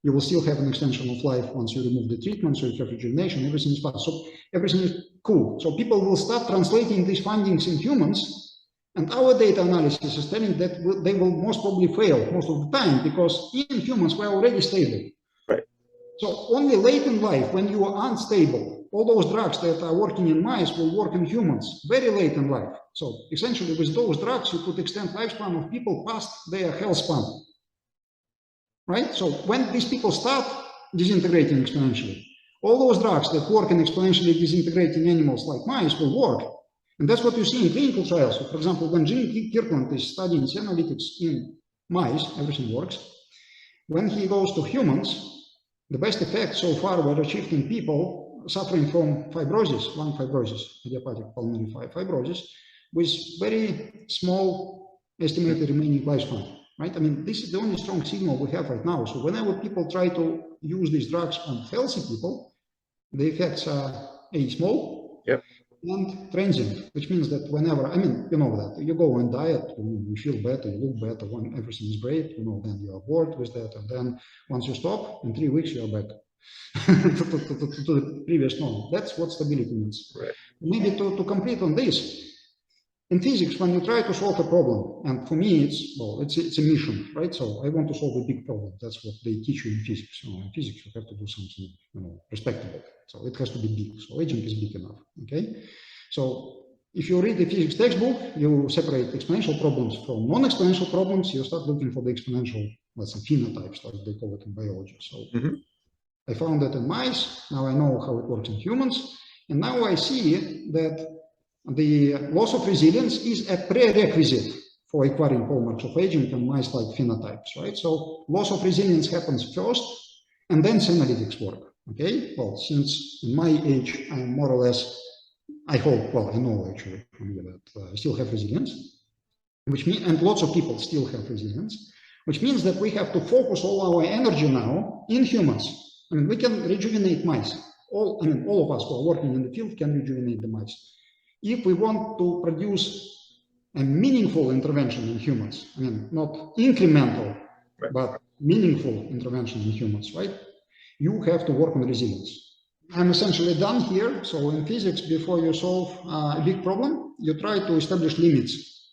you will still have an extension of life once you remove the treatment, so you have rejuvenation, everything is fast. So everything is cool. So people will start translating these findings in humans, and our data analysis is telling that they will most probably fail most of the time, because in humans, we're already stable. So only late in life, when you are unstable, all those drugs that are working in mice will work in humans very late in life. So essentially, with those drugs, you could extend lifespan of people past their health span. Right? So when these people start disintegrating exponentially, all those drugs that work in exponentially disintegrating animals like mice will work. And that's what you see in clinical trials. So for example, when Gene Kirkland is studying senolytics in mice, everything works. When he goes to humans, the best effects so far were achieved in people suffering from fibrosis, lung fibrosis, idiopathic pulmonary fibrosis, with very small estimated remaining lifespan, right? I mean, this is the only strong signal we have right now. So whenever people try to use these drugs on healthy people, the effects are small and transient, which means that whenever, I mean, you know that, you go on diet, you feel better, you look better, when everything is great, then you are bored with that, and then once you stop, in 3 weeks, you are back to the previous norm. That's what stability means. Right. Maybe to complete on this, in physics, when you try to solve a problem, and for me, it's a mission, right? So I want to solve a big problem. That's what they teach you in physics. In physics, you have to do something, respectable. So it has to be big. So aging is big enough, okay? So if you read the physics textbook, you separate exponential problems from non-exponential problems. You start looking for the exponential, let's say, phenotypes, like they call it in biology. So I found that in mice. Now I know how it works in humans. And now I see that the loss of resilience is a prerequisite for acquiring hallmarks of aging and mice-like phenotypes, right? So loss of resilience happens first, and then senolytics work, okay? Well, since in my age, I'm more or less, I hope, well, I know actually from you that I still have resilience, which means, and lots of people still have resilience, which means that we have to focus all our energy now in humans. I mean, we can rejuvenate mice. All of us who are working in the field can rejuvenate the mice. If we want to produce a meaningful intervention in humans, I mean, not incremental, but meaningful intervention in humans, right? You have to work on resilience. I'm essentially done here. So in physics, before you solve a big problem, you try to establish limits.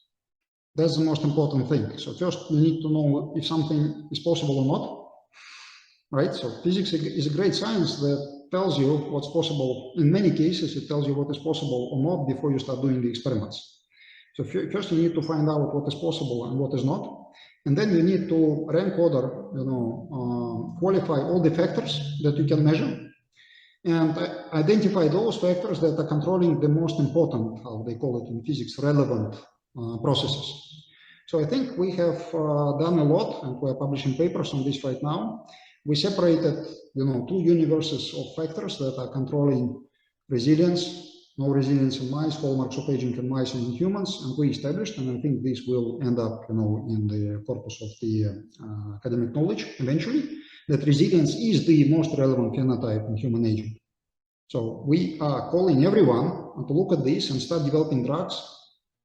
That's the most important thing. So first, you need to know if something is possible or not, right? So physics is a great science that tells you what's possible. In many cases, it tells you what is possible or not before you start doing the experiments. So first you need to find out what is possible and what is not. And then you need to rank order, qualify all the factors that you can measure and identify those factors that are controlling the most important, how they call it in physics, relevant processes. So I think we have done a lot, and we're publishing papers on this right now. We separated, 2 universes of factors that are controlling resilience, no resilience in mice, hallmarks of aging in mice and in humans, and we established, and I think this will end up, in the corpus of the academic knowledge eventually, that resilience is the most relevant phenotype in human aging. So we are calling everyone to look at this and start developing drugs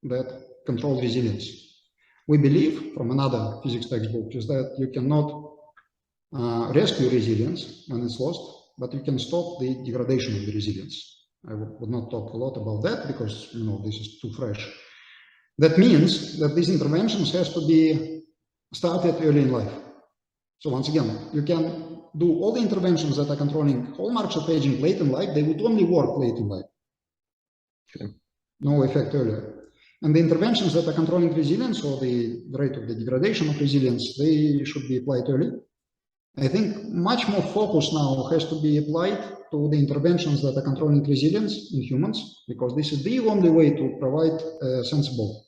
that control resilience. We believe, from another physics textbook, is that you cannot rescue resilience when it's lost, but you can stop the degradation of the resilience. I would not talk a lot about that because, this is too fresh. That means that these interventions has to be started early in life. So once again, you can do all the interventions that are controlling hallmarks of aging late in life, they would only work late in life. Okay. No effect earlier. And the interventions that are controlling resilience or the rate of the degradation of resilience, they should be applied early. I think much more focus now has to be applied to the interventions that are controlling resilience in humans, because this is the only way to provide a sensible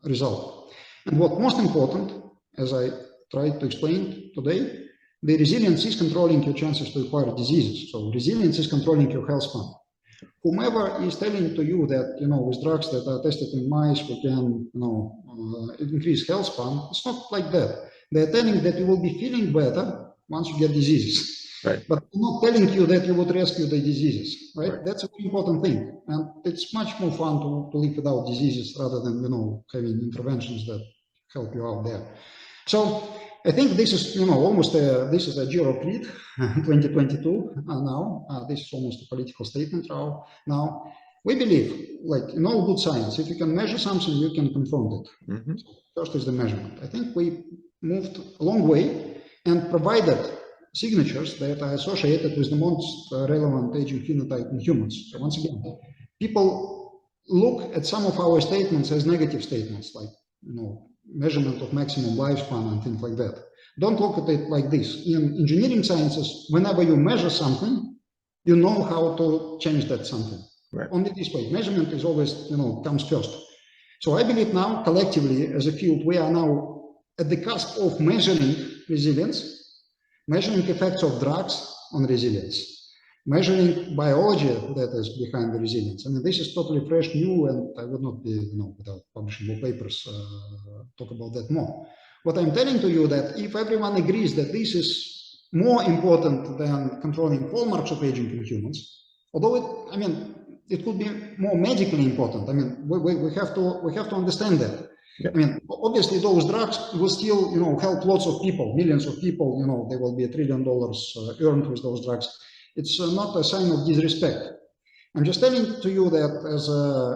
result. And what most important, as I tried to explain today, the resilience is controlling your chances to acquire diseases. So resilience is controlling your health span. Whomever is telling to you that, with drugs that are tested in mice, we can, increase health span, it's not like that. They're telling that you will be feeling better once you get diseases. Right. But not telling you that you would rescue the diseases, right? That's a very important thing. And it's much more fun to live without diseases rather than, having interventions that help you out there. So I think this is, almost this is a Gero creed, 2022 now. This is almost a political statement now. We believe, like in all good science, if you can measure something, you can confirm it. Mm-hmm. So first is the measurement. I think we moved a long way and provided signatures that are associated with the most relevant aging phenotype in humans. So once again, people look at some of our statements as negative statements, like, measurement of maximum lifespan and things like that. Don't look at it like this. In engineering sciences, whenever you measure something, you know how to change that something. Right. Only this way. Measurement is always, comes first. So I believe now, collectively, as a field, we are now at the cusp of measuring resilience, measuring effects of drugs on resilience, measuring biology that is behind the resilience. I mean, this is totally fresh, new, and I would not be, without publishing more papers, talk about that more. What I'm telling to you that if everyone agrees that this is more important than controlling hallmarks of aging in humans, although it could be more medically important. I mean, we have to understand that. Yeah. I mean, obviously those drugs will still, help lots of people, millions of people, there will be $1 trillion earned with those drugs. It's not a sign of disrespect. I'm just telling to you that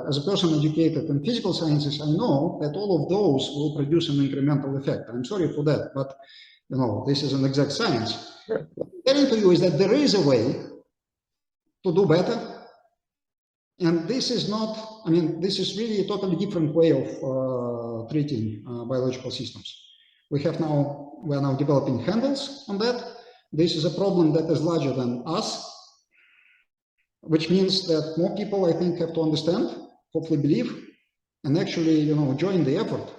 as a person educated in physical sciences, I know that all of those will produce an incremental effect. I'm sorry for that, but, this is an exact science. Sure. What I'm telling to you is that there is a way to do better. And this is not, this is really a totally different way of treating biological systems. We are now developing handles on that. This is a problem that is larger than us, which means that more people, I think, have to understand, hopefully believe, and actually, join the effort.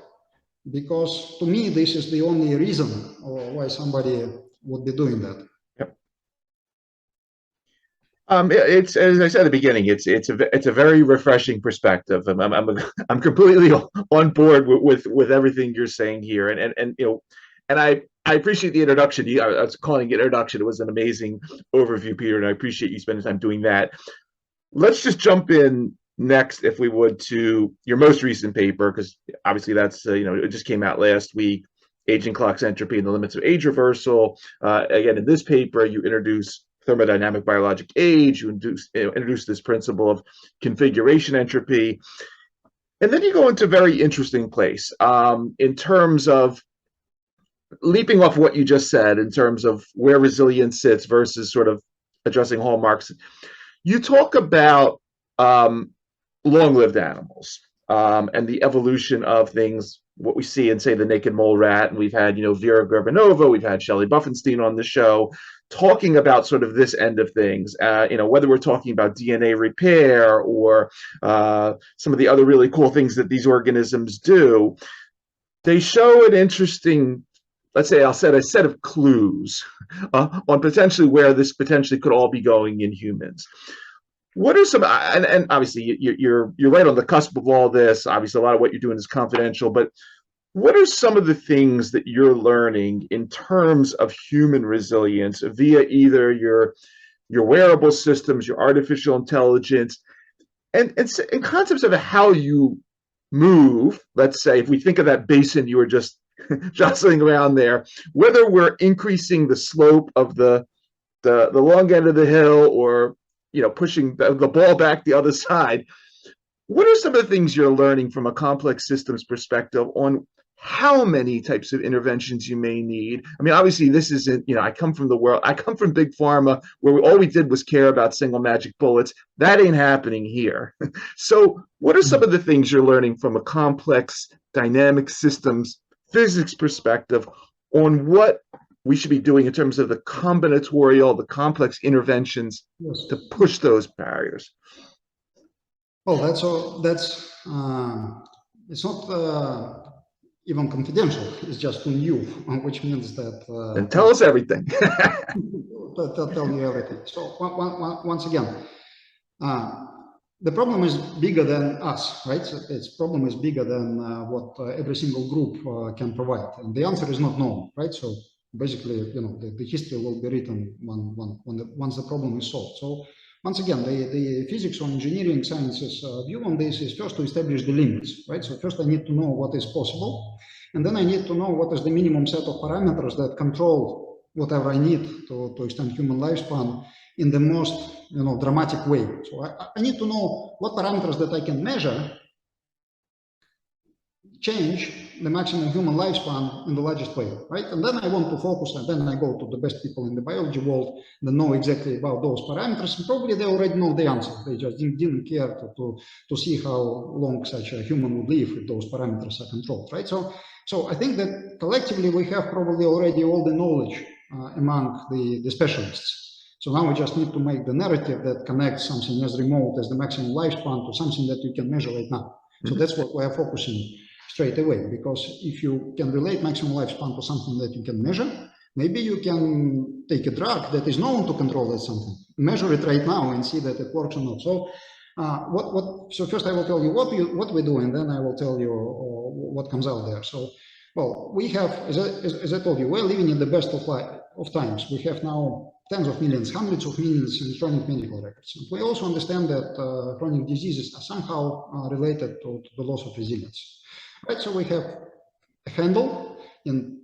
Because to me, this is the only reason why somebody would be doing that. It's, as I said at the beginning, it's a very refreshing perspective. I'm completely on board with everything you're saying here, and I appreciate the introduction. I was calling it introduction. It was an amazing overview, Peter, and I appreciate you spending time doing that. Let's just jump in next, if we would, to your most recent paper, because obviously that's it just came out last week. Aging clocks entropy and the limits of age reversal. Again, in this paper, you introduce thermodynamic biologic age, you introduce this principle of configuration entropy. And then you go into a very interesting place in terms of leaping off what you just said, in terms of where resilience sits versus sort of addressing hallmarks. You talk about long-lived animals and the evolution of things, what we see in, say, the naked mole rat, and we've had, Vera Gerbanova, we've had Shelley Buffenstein on the show, talking about sort of this end of things, whether we're talking about DNA repair or some of the other really cool things that these organisms do. They show an interesting, let's say, I'll set a set of clues on potentially where this potentially could all be going in humans. What are some, and obviously you're right on the cusp of all this. Obviously, a lot of what you're doing is confidential, but what are some of the things that you're learning in terms of human resilience via either your wearable systems, your artificial intelligence, and concepts of how you move? Let's say, if we think of that basin you were just jostling around there, whether we're increasing the slope of the long end of the hill or pushing the ball back the other side. What are some of the things you're learning from a complex systems perspective on how many types of interventions you may need. I mean, obviously, this isn't, I come from big pharma where all we did was care about single magic bullets. That ain't happening here. So, what are some of the things you're learning from a complex dynamic systems physics perspective on what we should be doing in terms of the combinatorial, the complex interventions to push those barriers? Well, it's not even confidential. It's just on you, which means that. And tell us everything. Tell you everything. So once again, the problem is bigger than us, right? So its problem is bigger than what every single group can provide, and the answer is not known, right? So basically, the history will be written once the problem is solved. So once again, the physics or engineering sciences view on this is first to establish the limits, right? So first I need to know what is possible, and then I need to know what is the minimum set of parameters that control whatever I need to extend human lifespan in the most dramatic way. So I need to know what parameters that I can measure change the maximum human lifespan in the largest way, right? And then I want to focus, and then I go to the best people in the biology world that know exactly about those parameters, and probably they already know the answer. They just didn't care to see how long such a human would live if those parameters are controlled, right? So I think that collectively we have probably already all the knowledge among the specialists. So now we just need to make the narrative that connects something as remote as the maximum lifespan to something that you can measure right now. So that's what we are focusing straight away, because if you can relate maximum lifespan to something that you can measure, maybe you can take a drug that is known to control that something, measure it right now and see that it works or not. So so first I will tell you what we do, and then I will tell you what comes out there. So, well, we have, as I told you, we're living in the best of times. We have now tens of millions, hundreds of millions electronic medical records. And we also understand that chronic diseases are somehow related to the loss of resilience. Right, so we have a handle in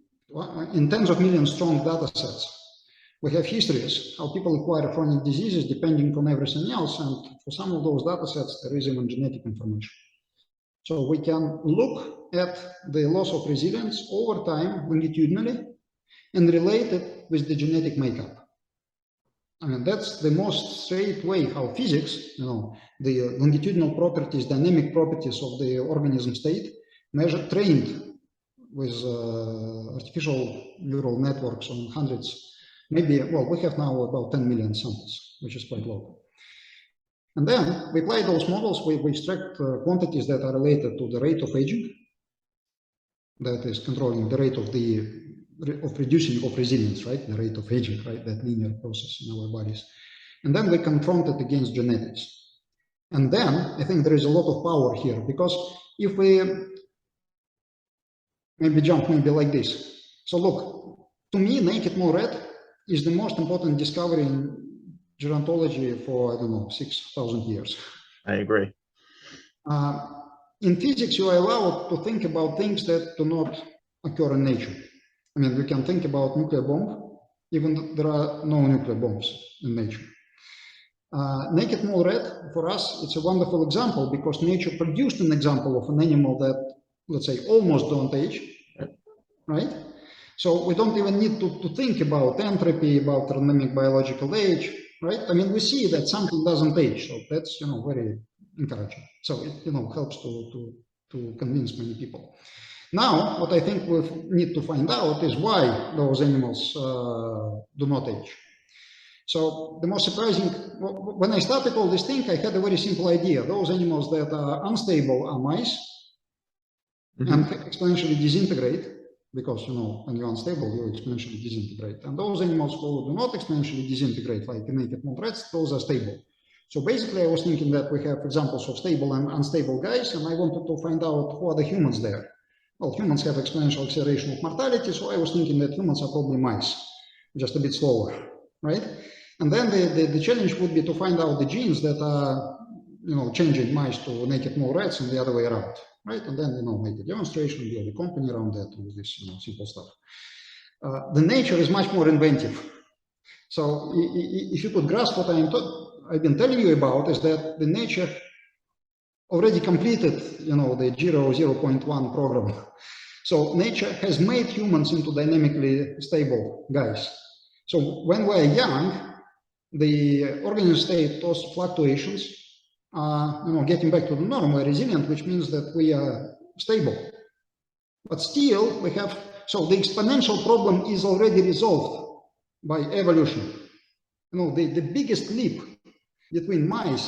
tens of millions strong data sets. We have histories, how people acquire chronic diseases depending on everything else, and for some of those data sets, there is even genetic information. So we can look at the loss of resilience over time longitudinally and relate it with the genetic makeup. I mean, that's the most straight way how physics, the longitudinal properties, dynamic properties of the organism state, trained with artificial neural networks on hundreds, maybe, well, we have now about 10 million samples, which is quite low. And then we apply those models, we extract quantities that are related to the rate of aging, that is controlling the rate of reducing of resilience, right? The rate of aging, right? That linear process in our bodies. And then we confront it against genetics. And then I think there is a lot of power here, because if we jump like this. So look, to me, naked mole rat is the most important discovery in gerontology for, I don't know, 6,000 years. I agree. In physics, you are allowed to think about things that do not occur in nature. I mean, we can think about nuclear bomb, even though there are no nuclear bombs in nature. Naked mole rat, for us, it's a wonderful example, because nature produced an example of an animal that, let's say, almost don't age, right? So we don't even need to think about entropy, about dynamic biological age, right? I mean, we see that something doesn't age, so that's, very encouraging. So it, helps to convince many people. Now, what I think we need to find out is why those animals do not age. So the most surprising, when I started all this thing, I had a very simple idea. Those animals that are unstable are mice, and exponentially disintegrate, because, when you're unstable, you exponentially disintegrate. And those animals who do not exponentially disintegrate, like the naked mole rats, those are stable. So basically, I was thinking that we have examples of stable and unstable guys, and I wanted to find out who are the humans there. Well, humans have exponential acceleration of mortality, so I was thinking that humans are probably mice, just a bit slower, right? And then the challenge would be to find out the genes that are, changing mice to naked mole rats and the other way around, right? And then, make a demonstration, build a company around that with this, simple stuff. The nature is much more inventive. So if you could grasp what I've been telling you about, is that the nature already completed, the Gero 0.1 program. So nature has made humans into dynamically stable guys. So when we're young, the organism state, those fluctuations are, getting back to the norm, we're resilient, which means that we are stable. But still, we have, so the exponential problem is already resolved by evolution. The biggest leap between mice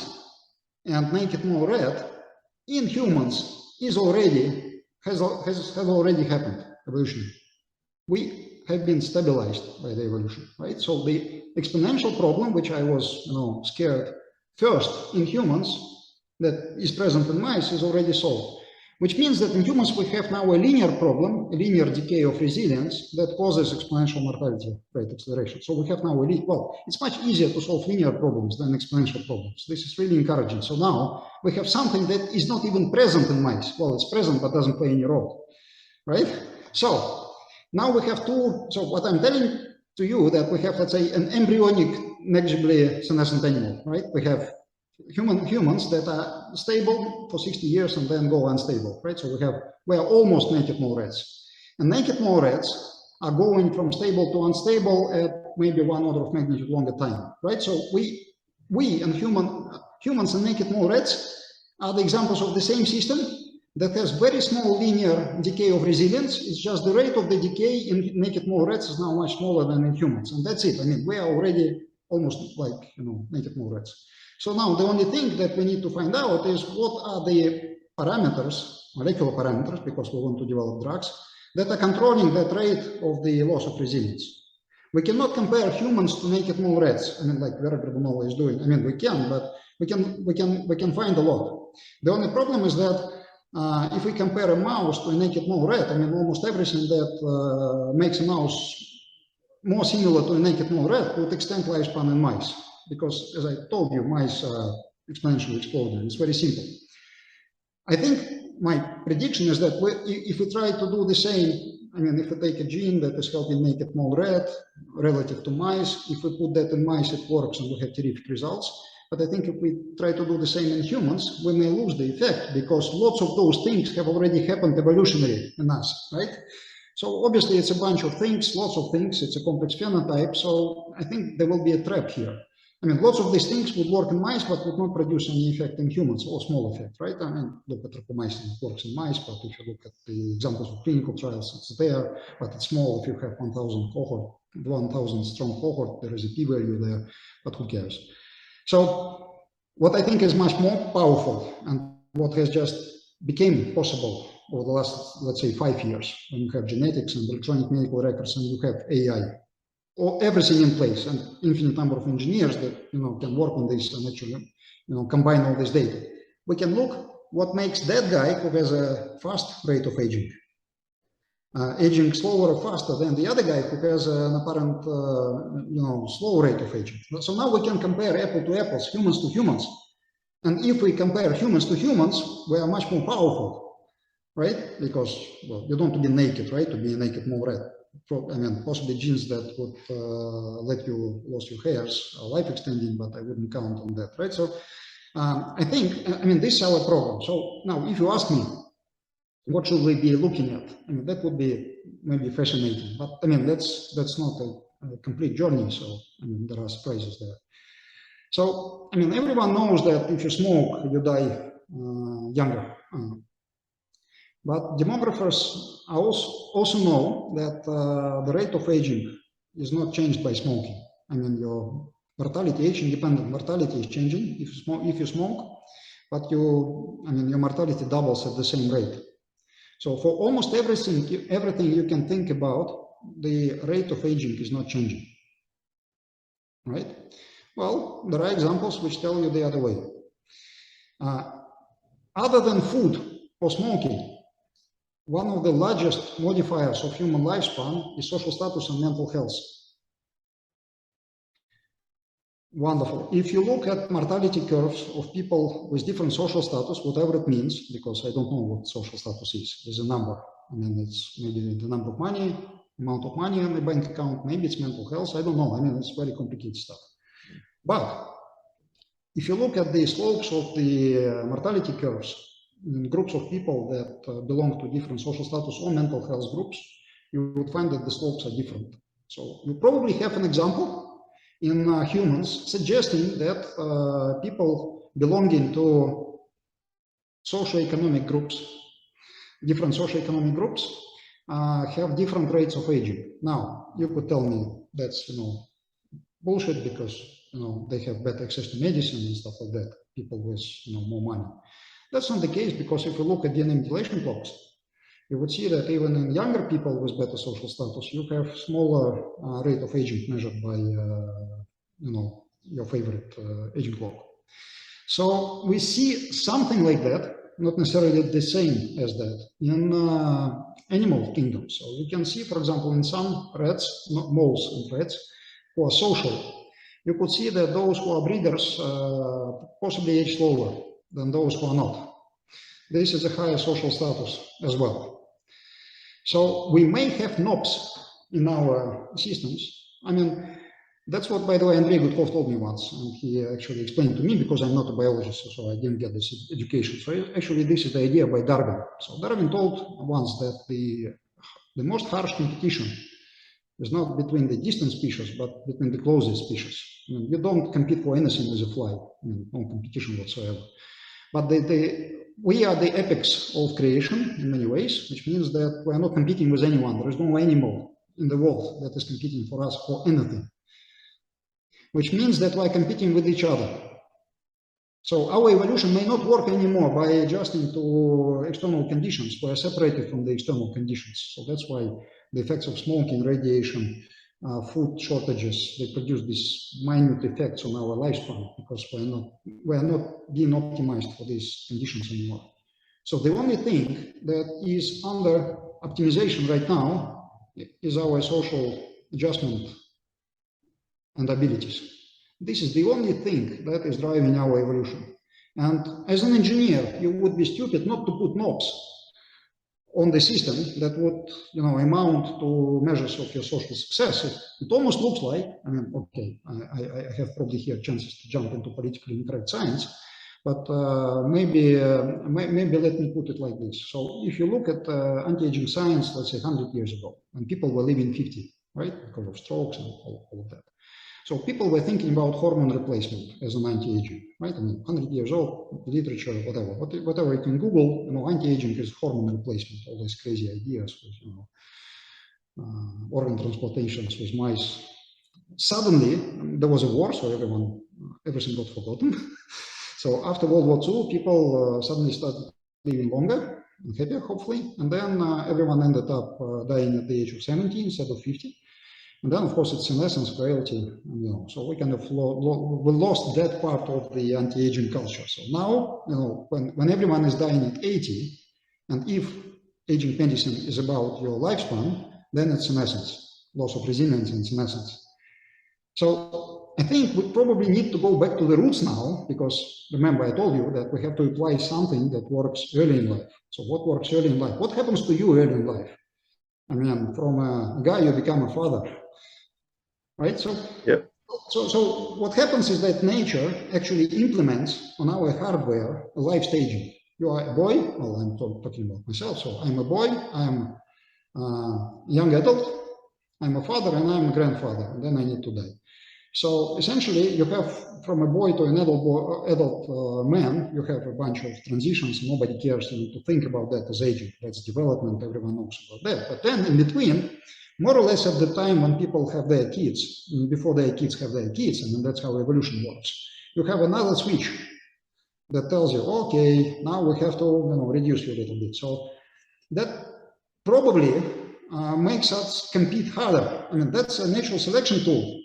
and naked mole rat in humans is already, has already happened, evolution. We have been stabilized by the evolution, right? So the exponential problem, which I was, scared first in humans, that is present in mice, is already solved. Which means that in humans we have now a linear problem, a linear decay of resilience that causes exponential mortality rate acceleration. So we have now it's much easier to solve linear problems than exponential problems. This is really encouraging. So now we have something that is not even present in mice. Well, it's present but doesn't play any role, right? So now we have so what I'm telling to you that we have, let's say, an embryonic negligibly senescent animal, right? We have humans that are stable for 60 years and then go unstable, right? So we are almost naked mole rats. And naked mole rats are going from stable to unstable at maybe 1 order of magnitude longer time, right? So we and humans and naked mole rats are the examples of the same system that has very small linear decay of resilience. It's just the rate of the decay in naked mole rats is now much smaller than in humans. And that's it. I mean, we are already almost like, naked mole rats. So now the only thing that we need to find out is what are the parameters, molecular parameters, because we want to develop drugs, that are controlling that rate of the loss of resilience. We cannot compare humans to naked mole rats. I mean, like Vera Grabunova is doing. I mean, we can, but we can find a lot. The only problem is that if we compare a mouse to a naked mole rat, I mean, almost everything that makes a mouse more similar to a naked mole rat would extend lifespan in mice. Because, as I told you, mice are exponentially exploding. It's very simple. I think my prediction is that if we try to do the same, I mean, if we take a gene that is helping naked mole rat relative to mice, if we put that in mice, it works and we have terrific results. But I think if we try to do the same in humans, we may lose the effect because lots of those things have already happened evolutionary in us, right? So obviously it's a bunch of things, lots of things. It's a complex phenotype. So I think there will be a trap here. I mean, lots of these things would work in mice, but would not produce any effect in humans, or small effect, right? I mean, look at rapamycin, it works in mice, but if you look at the examples of clinical trials, it's there, but it's small. If you have 1,000 strong cohort, there is a p-value there, but who cares? So what I think is much more powerful and what has just became possible over the last, let's say, 5 years, when you have genetics and electronic medical records and you have AI, or everything in place and infinite number of engineers that can work on this and actually combine all this data. We can look what makes that guy who has a fast rate of aging, aging slower or faster than the other guy who has an apparent slow rate of aging. So now we can compare apple to apples, humans to humans, and if we compare humans to humans, we are much more powerful, right? Because you don't want to be naked, right? To be a naked mole rat. I mean, possibly genes that would let you lose your hairs are life extending, but I wouldn't count on that, right? So I think, this is our problem. So now, if you ask me, what should we be looking at? I mean, that would be maybe fascinating, but I mean, that's not a complete journey. So there are surprises there. So everyone knows that if you smoke, you die younger. But demographers also know that the rate of aging is not changed by smoking. Your mortality, age-independent mortality is changing if you smoke, but your mortality doubles at the same rate. So for almost everything you can think about, the rate of aging is not changing, right? Well, there are examples which tell you the other way. Other than food or smoking, one of the largest modifiers of human lifespan is social status and mental health. Wonderful. If you look at mortality curves of people with different social status, whatever it means, because I don't know what social status is, there's a number. It's maybe the number of money, amount of money on the bank account, maybe it's mental health, I don't know. It's very complicated stuff. But if you look at the slopes of the mortality curves, in groups of people that belong to different social status or mental health groups, you would find that the slopes are different. So you probably have an example in humans suggesting that people belonging to socioeconomic groups, different socioeconomic groups, have different rates of aging. Now, you could tell me that's, bullshit because, they have better access to medicine and stuff like that, people with, more money. That's not the case, because if you look at DNA methylation clocks, you would see that even in younger people with better social status, you have smaller rate of aging measured by, your favorite aging clock. So we see something like that, not necessarily the same as that, in animal kingdom. So you can see, for example, in some rats, moles and rats, who are social, you could see that those who are breeders possibly age slower than those who are not. This is a higher social status as well. So we may have knobs in our systems. I mean, that's what, by the way, Andrei Gudkov told me once, and he actually explained to me, because I'm not a biologist, so I didn't get this education. So actually, this is the idea by Darwin. So Darwin told once that the most harsh competition is not between the distant species, but between the closest species. I mean, you don't compete for anything with a fly, no competition whatsoever. But we are the apex of creation in many ways, which means that we are not competing with anyone. There is no animal in the world that is competing for us for anything, which means that we are competing with each other. So our evolution may not work anymore by adjusting to external conditions. We are separated from the external conditions. So that's why the effects of smoking, radiation, food shortages, they produce these minute effects on our lifespan, because we are not being optimized for these conditions anymore. So the only thing that is under optimization right now is our social adjustment and abilities. This is the only thing that is driving our evolution. And as an engineer, you would be stupid not to put knobs on the system that would, amount to measures of your social success. It almost looks like, okay, I have probably here chances to jump into politically incorrect science, but maybe let me put it like this. So if you look at anti-aging science, let's say 100 years ago, when people were living 50, right, because of strokes and all of that. So people were thinking about hormone replacement as an anti-aging, right? 100 years old, literature, whatever you can Google, anti-aging is hormone replacement, all these crazy ideas with, organ transplantations with mice. Suddenly, there was a war, so everything got forgotten. So after World War II, people suddenly started living longer and happier, hopefully. And then everyone ended up dying at the age of 70 instead of 50. And then, of course, it's in essence frailty, so we kind of we lost that part of the anti-aging culture. So now, when everyone is dying at 80, and if aging medicine is about your lifespan, then it's in essence loss of resilience, and it's in essence. So I think we probably need to go back to the roots now, because remember, I told you that we have to apply something that works early in life. So what works early in life? What happens to you early in life? From a guy, you become a father. Right? So, yep. So what happens is that nature actually implements on our hardware a life staging. You are a boy, well, I'm talking about myself. So I'm a boy, I'm a young adult, I'm a father, and I'm a grandfather, and then I need to die. So essentially, you have from a boy to an adult man, you have a bunch of transitions. Nobody cares to think about that as aging. That's development. Everyone knows about that. But then in between, more or less at the time when people have their kids, before their kids have their kids, and that's how evolution works, you have another switch that tells you, okay, now we have to reduce you a little bit. So that probably makes us compete harder. That's a natural selection tool.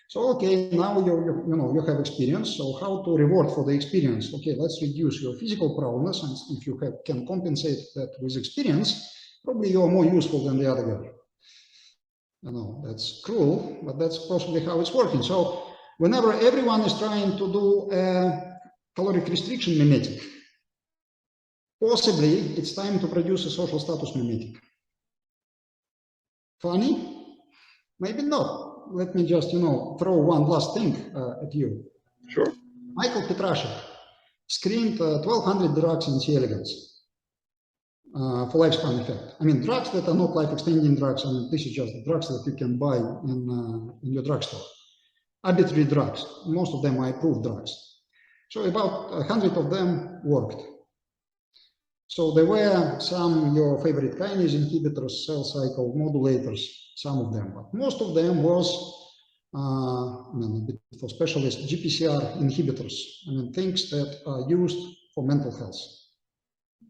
So okay, now you have experience. So how to reward for the experience? Okay, let's reduce your physical prowess, and if you can compensate that with experience, probably you are more useful than the other guy. That's cruel, but that's possibly how it's working. So whenever everyone is trying to do a caloric restriction mimetic, possibly it's time to produce a social status mimetic. Funny? Maybe not. Let me just, throw one last thing at you. Sure. Michael Petrashek screened 1,200 drugs in C. elegans. for lifespan effect. I mean, drugs that are not life-extending drugs, I mean, this is just drugs that you can buy in your drugstore. Arbitrary drugs, most of them are approved drugs. So about 100 of them worked. So there were some your favorite kinase inhibitors, cell cycle modulators, some of them, but most of them was, I mean, a bit for specialists, GPCR inhibitors. I mean, things that are used for mental health.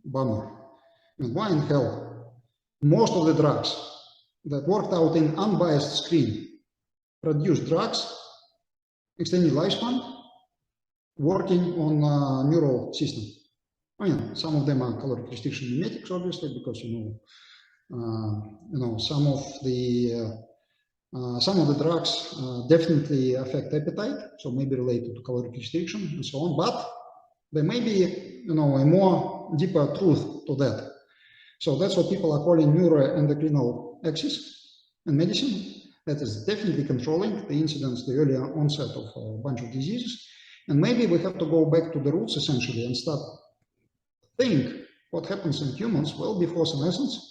Bummer. I mean, why in hell? Most of the drugs that worked out in unbiased screen produced drugs, extended lifespan, working on neural system. I mean, some of them are caloric restriction mimetics, obviously, because some of the drugs definitely affect appetite, so maybe related to caloric restriction and so on. But there may be, a more deeper truth to that. So that's what people are calling neuroendocrinal axis in medicine. That is definitely controlling the incidence, the earlier onset of a bunch of diseases. And maybe we have to go back to the roots essentially and start think what happens in humans well before senescence.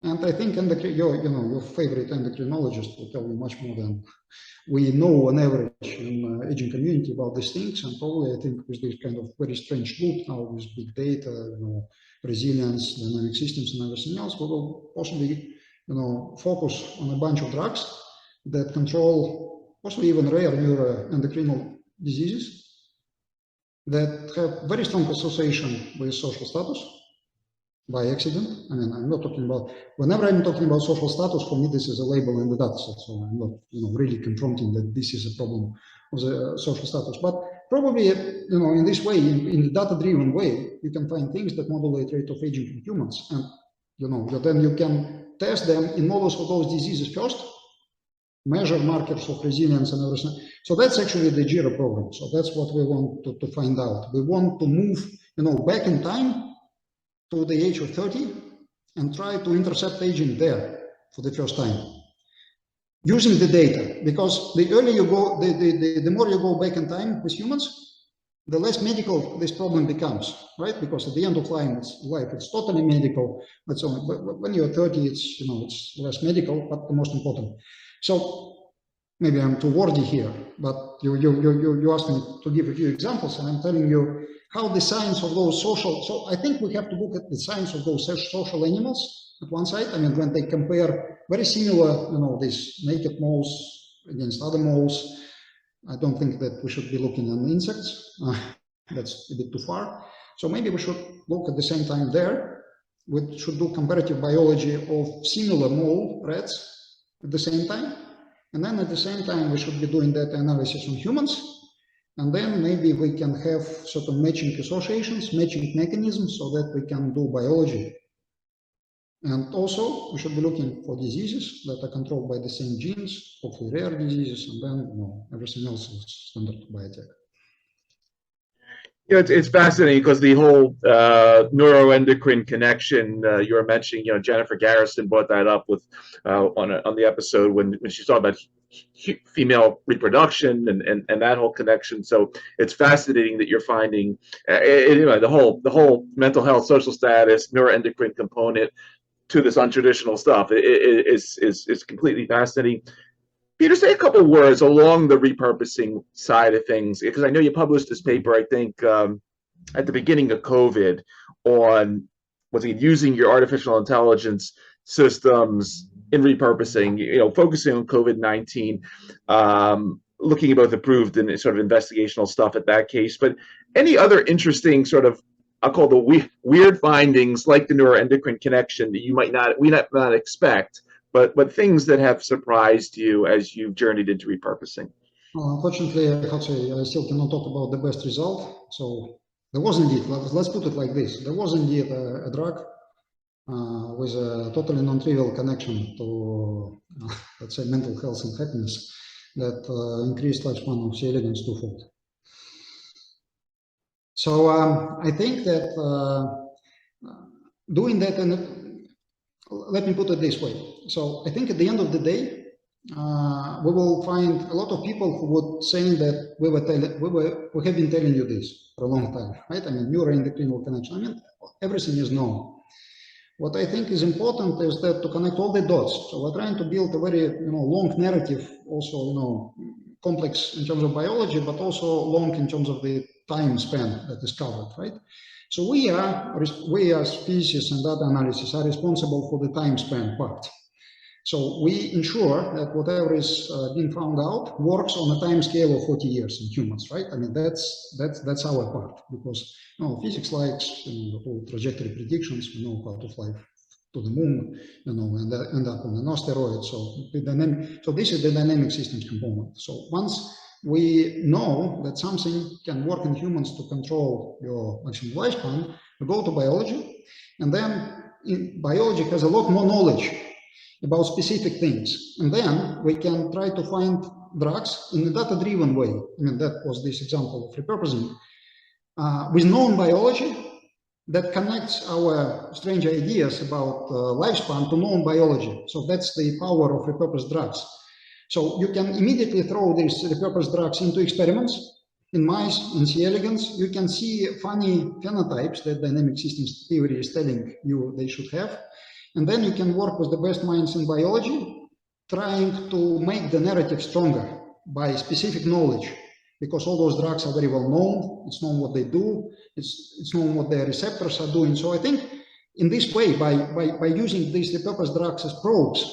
And I think your favorite endocrinologist will tell you much more than we know on average in the aging community about these things. And probably I think with this kind of very strange loop now with big data, resilience, dynamic systems, and everything else, we will possibly focus on a bunch of drugs that control possibly even rare neuroendocrine diseases that have very strong association with social status by accident. I mean, I'm not talking about, whenever I'm talking about social status, for me, this is a label in the data set. So I'm not, really confronting that this is a problem of the social status. But probably, in this way, in the data-driven way, you can find things that modulate rate of aging in humans. And, then you can test them in models of those diseases first, measure markers of resilience and everything. So that's actually the Gero program. So that's what we want to find out. We want to move, back in time to the age of 30 and try to intercept aging there for the first time using the data. Because the earlier you go, the more you go back in time with humans, the less medical this problem becomes, right? Because at the end of life, it's totally medical. But when you're 30, it's less medical, but the most important. So maybe I'm too wordy here, but you asked me to give a few examples, and I'm telling you how the science of those social. So I think we have to look at the science of those social animals at one side. I mean, when they compare very similar, these naked moles against other moles, I don't think that we should be looking at insects. That's a bit too far. So maybe we should look at the same time there. We should do comparative biology of similar mole rats at the same time. And then at the same time, we should be doing data analysis on humans. And then maybe we can have certain matching associations, matching mechanisms so that we can do biology. And also, we should be looking for diseases that are controlled by the same genes, hopefully rare diseases, and then everything else is standard biotech. It's fascinating because the whole neuroendocrine connection you were mentioning, Jennifer Garrison brought that up with on the episode when she talked about female reproduction and that whole connection. So it's fascinating that you're finding the whole mental health, social status, neuroendocrine component to this untraditional stuff is completely fascinating. Peter, say a couple of words along the repurposing side of things, because I know you published this paper, I think, at the beginning of COVID on using your artificial intelligence systems in repurposing, focusing on COVID-19, looking at both approved and sort of investigational stuff at that case. But any other interesting sort of, I'll call the weird findings like the neuroendocrine connection that we might not expect, but things that have surprised you as you've journeyed into repurposing? Well, unfortunately, I still cannot talk about the best result. So there was indeed, let's put it like this, there was indeed a drug with a totally non-trivial connection to, let's say, mental health and happiness that increased lifespan of C. elegans twofold. So I think that doing that, and let me put it this way. So I think at the end of the day, we will find a lot of people who would say that we have been telling you this for a long time, right? I mean, neuroendocrine connection. I mean, everything is known. what I think is important is that to connect all the dots. So we're trying to build a very long narrative, also complex in terms of biology, but also long in terms of the time span that is covered, right? So we as physicists and data analysis are responsible for the time span part. So we ensure that whatever is being found out works on a time scale of 40 years in humans, right? I mean, that's our part, because physics likes the whole trajectory predictions. We know how to fly to the moon, and end up on an asteroid. So this is the dynamic systems component. So once we know that something can work in humans to control your maximum lifespan, we go to biology, and then biology has a lot more knowledge about specific things. And then we can try to find drugs in a data-driven way. I mean, that was this example of repurposing. With known biology that connects our strange ideas about lifespan to known biology. So that's the power of repurposed drugs. So you can immediately throw these repurposed drugs into experiments. In mice, in C. elegans, you can see funny phenotypes that dynamic systems theory is telling you they should have. And then you can work with the best minds in biology, trying to make the narrative stronger by specific knowledge, because all those drugs are very well known. It's known what they do. It's known what their receptors are doing. So I think in this way, by using these repurposed drugs as probes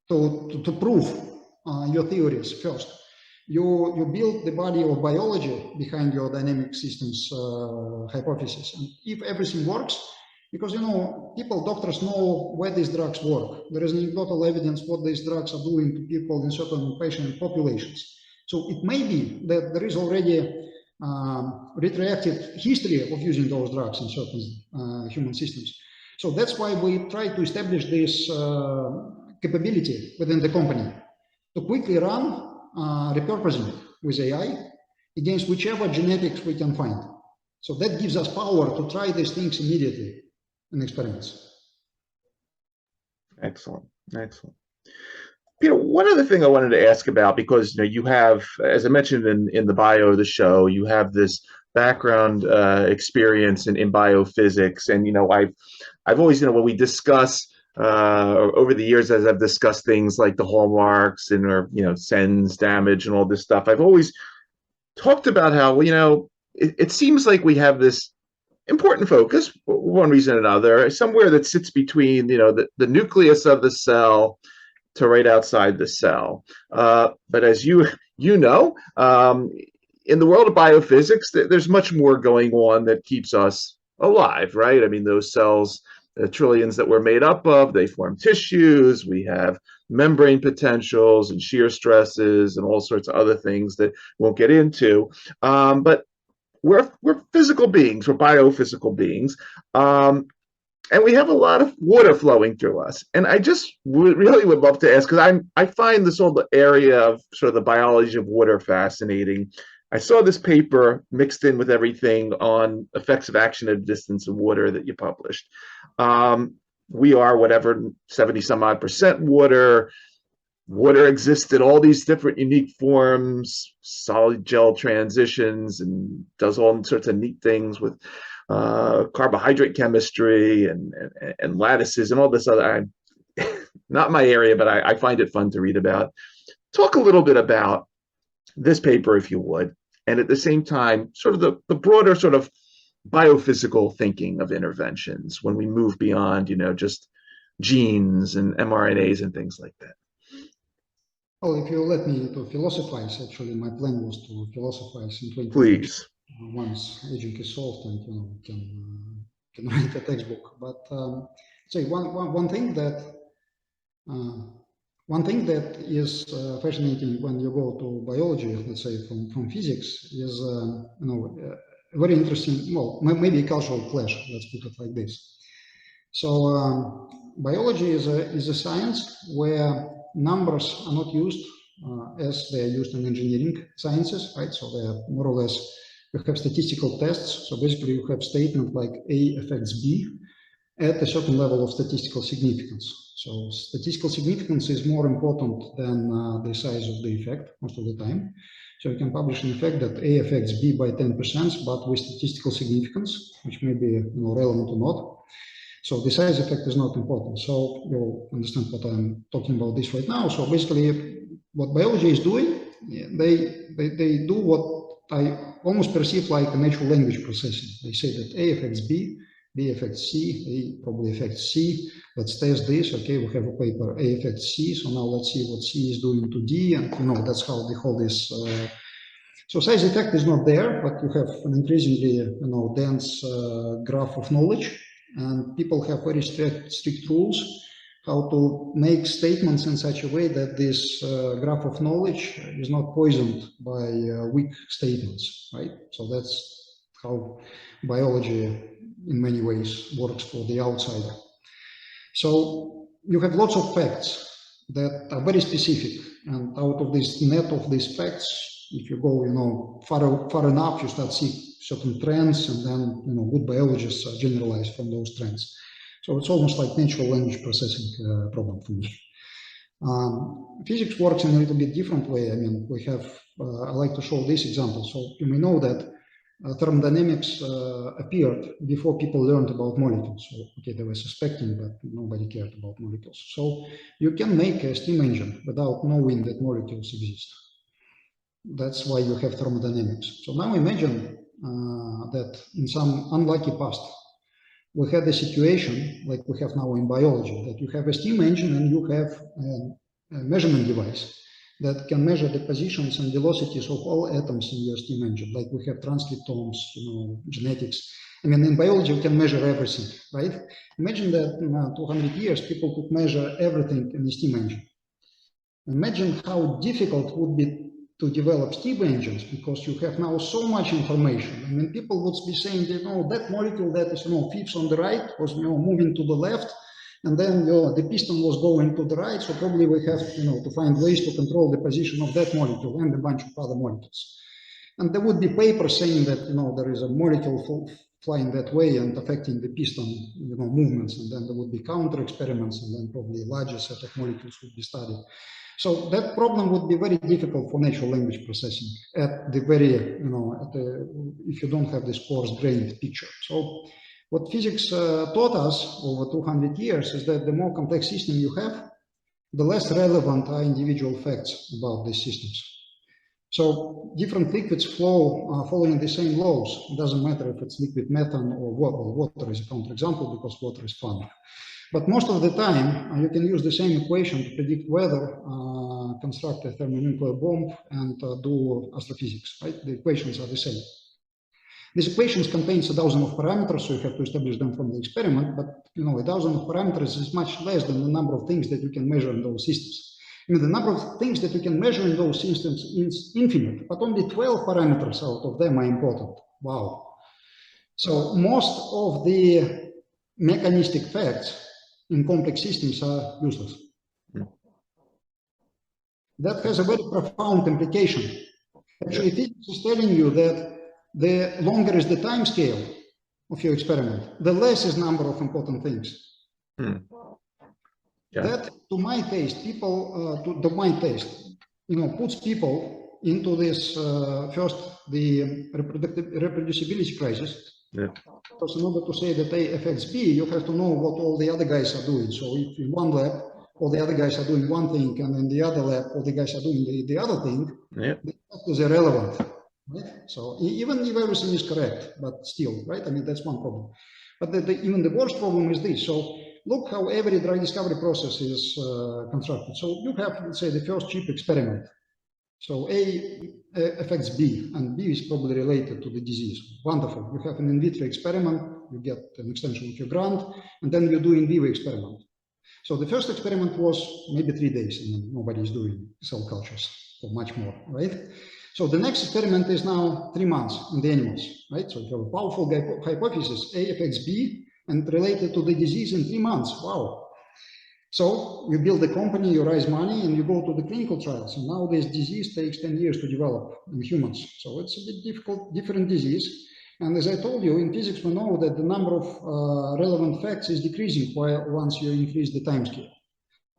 to prove your theories first, you build the body of biology behind your dynamic systems hypothesis. And if everything works, because doctors know where these drugs work. There is anecdotal evidence what these drugs are doing to people in certain patient populations. So it may be that there is already retroactive history of using those drugs in certain human systems. So that's why we try to establish this capability within the company to quickly run repurposing with AI against whichever genetics we can find. So that gives us power to try these things immediately in experiments. Excellent, excellent. Peter, one other thing I wanted to ask about, because you have, as I mentioned in the bio of the show, you have this background experience in biophysics, and I've always when we discuss over the years, as I've discussed things like the hallmarks and sense damage and all this stuff, I've always talked about how it seems like we have this important focus, for one reason or another, somewhere that sits between the nucleus of the cell to right outside the cell. But as you know, in the world of biophysics, there's much more going on that keeps us alive, right? I mean, those cells, the trillions that we're made up of, they form tissues. We have membrane potentials and shear stresses and all sorts of other things that won't get into. But we're physical beings, we're biophysical beings, and we have a lot of water flowing through us. And I just really would love to ask, because I find this whole area of sort of the biology of water fascinating. I saw this paper mixed in with everything on effects of action at a distance of water that you published. We are 70-some-odd% water. Water exists in all these different unique forms, solid gel transitions, and does all sorts of neat things with carbohydrate chemistry and lattices and all this other. Not my area, but I find it fun to read about. Talk a little bit about this paper, if you would, and at the same time, sort of the broader sort of biophysical thinking of interventions when we move beyond, just genes and mRNAs and things like that. Well, if you let me to philosophize, actually, my plan was to philosophize in 20 Please. Once aging is solved and can write a textbook. But say one thing that is fascinating when you go to biology, let's say from physics, is very interesting. Well, maybe a cultural clash. Let's put it like this. So biology is a science where numbers are not used as they are used in engineering sciences, right? So they are more or less, you have statistical tests. So basically you have statement like A affects B at a certain level of statistical significance. So statistical significance is more important than the size of the effect most of the time. So you can publish an effect that A affects B by 10%, but with statistical significance, which may be relevant or not. So the size effect is not important. So you'll understand what I'm talking about this right now. So basically what biology is doing, they do what I almost perceive like a natural language processing. They say that A affects B, B affects C, A probably affects C. Let's test this. Okay, we have a paper, A affects C. So now let's see what C is doing to D. And that's how they hold this. So size effect is not there, but you have an increasingly, dense graph of knowledge. And people have very strict rules how to make statements in such a way that this graph of knowledge is not poisoned by weak statements, right? So that's how biology in many ways works for the outsider. So you have lots of facts that are very specific, and out of this net of these facts, if you go far enough, you start seeing certain trends, and then good biologists are generalized from those trends. So it's almost like natural language processing problem for me. Physics works in a little bit different way. I mean, we have, I like to show this example. So you may know that thermodynamics appeared before people learned about molecules. So, okay, they were suspecting, but nobody cared about molecules. So you can make a steam engine without knowing that molecules exist. That's why you have thermodynamics. So now imagine that in some unlucky past, we had a situation like we have now in biology, that you have a steam engine and you have a measurement device that can measure the positions and velocities of all atoms in your steam engine. Like we have transcriptomes, genetics. I mean, in biology, we can measure everything, right? Imagine that in 200 years, people could measure everything in a steam engine. Imagine how difficult it would be to develop steam engines, because you have now so much information. I mean, people would be saying, that molecule that is, fifth on the right was, moving to the left, and then the piston was going to the right. So probably we have, to find ways to control the position of that molecule and a bunch of other molecules. And there would be papers saying that, there is a molecule flying that way and affecting the piston, movements, and then there would be counter experiments, and then probably a larger set of molecules would be studied. So that problem would be very difficult for natural language processing at the very, if you don't have this coarse-grained picture. So what physics taught us over 200 years is that the more complex system you have, the less relevant are individual facts about these systems. So different liquids flow following the same laws. It doesn't matter if it's liquid methane or water. Water is a counterexample because water is fun. But most of the time, you can use the same equation to predict weather, construct a thermonuclear bomb, and do astrophysics, right? The equations are the same. These equations contains 1,000 of parameters, so you have to establish them from the experiment, but 1,000 of parameters is much less than the number of things that you can measure in those systems. I mean, the number of things that you can measure in those systems is infinite, but only 12 parameters out of them are important. Wow. So most of the mechanistic facts in complex systems are useless. That has a very profound implication. Actually, physics is telling you that the longer is the time scale of your experiment, the less is number of important things. That, to my taste, puts people into this first, the reproducibility crisis. Because in order to say that A affects B, you have to know what all the other guys are doing. So if in one lab, all the other guys are doing one thing, and in the other lab, all the guys are doing the other thing, the fact is irrelevant. Right? So even if everything is correct, but still, right? I mean, that's one problem. But even the worst problem is this. So look how every drug discovery process is constructed. So you have, let's say, the first cheap experiment. So A affects B, and B is probably related to the disease. Wonderful. You have an in vitro experiment, you get an extension of your grant, and then you do in vivo experiment. So the first experiment was maybe 3 days, and nobody is doing cell cultures for much more, right? So the next experiment is now 3 months in the animals, right? So you have a powerful hypothesis, A affects B, and related to the disease in 3 months. Wow. So you build a company, you raise money, and you go to the clinical trials. And now this disease takes 10 years to develop in humans. So it's a bit difficult, different disease. And as I told you, in physics, we know that the number of relevant facts is decreasing once you increase the time scale.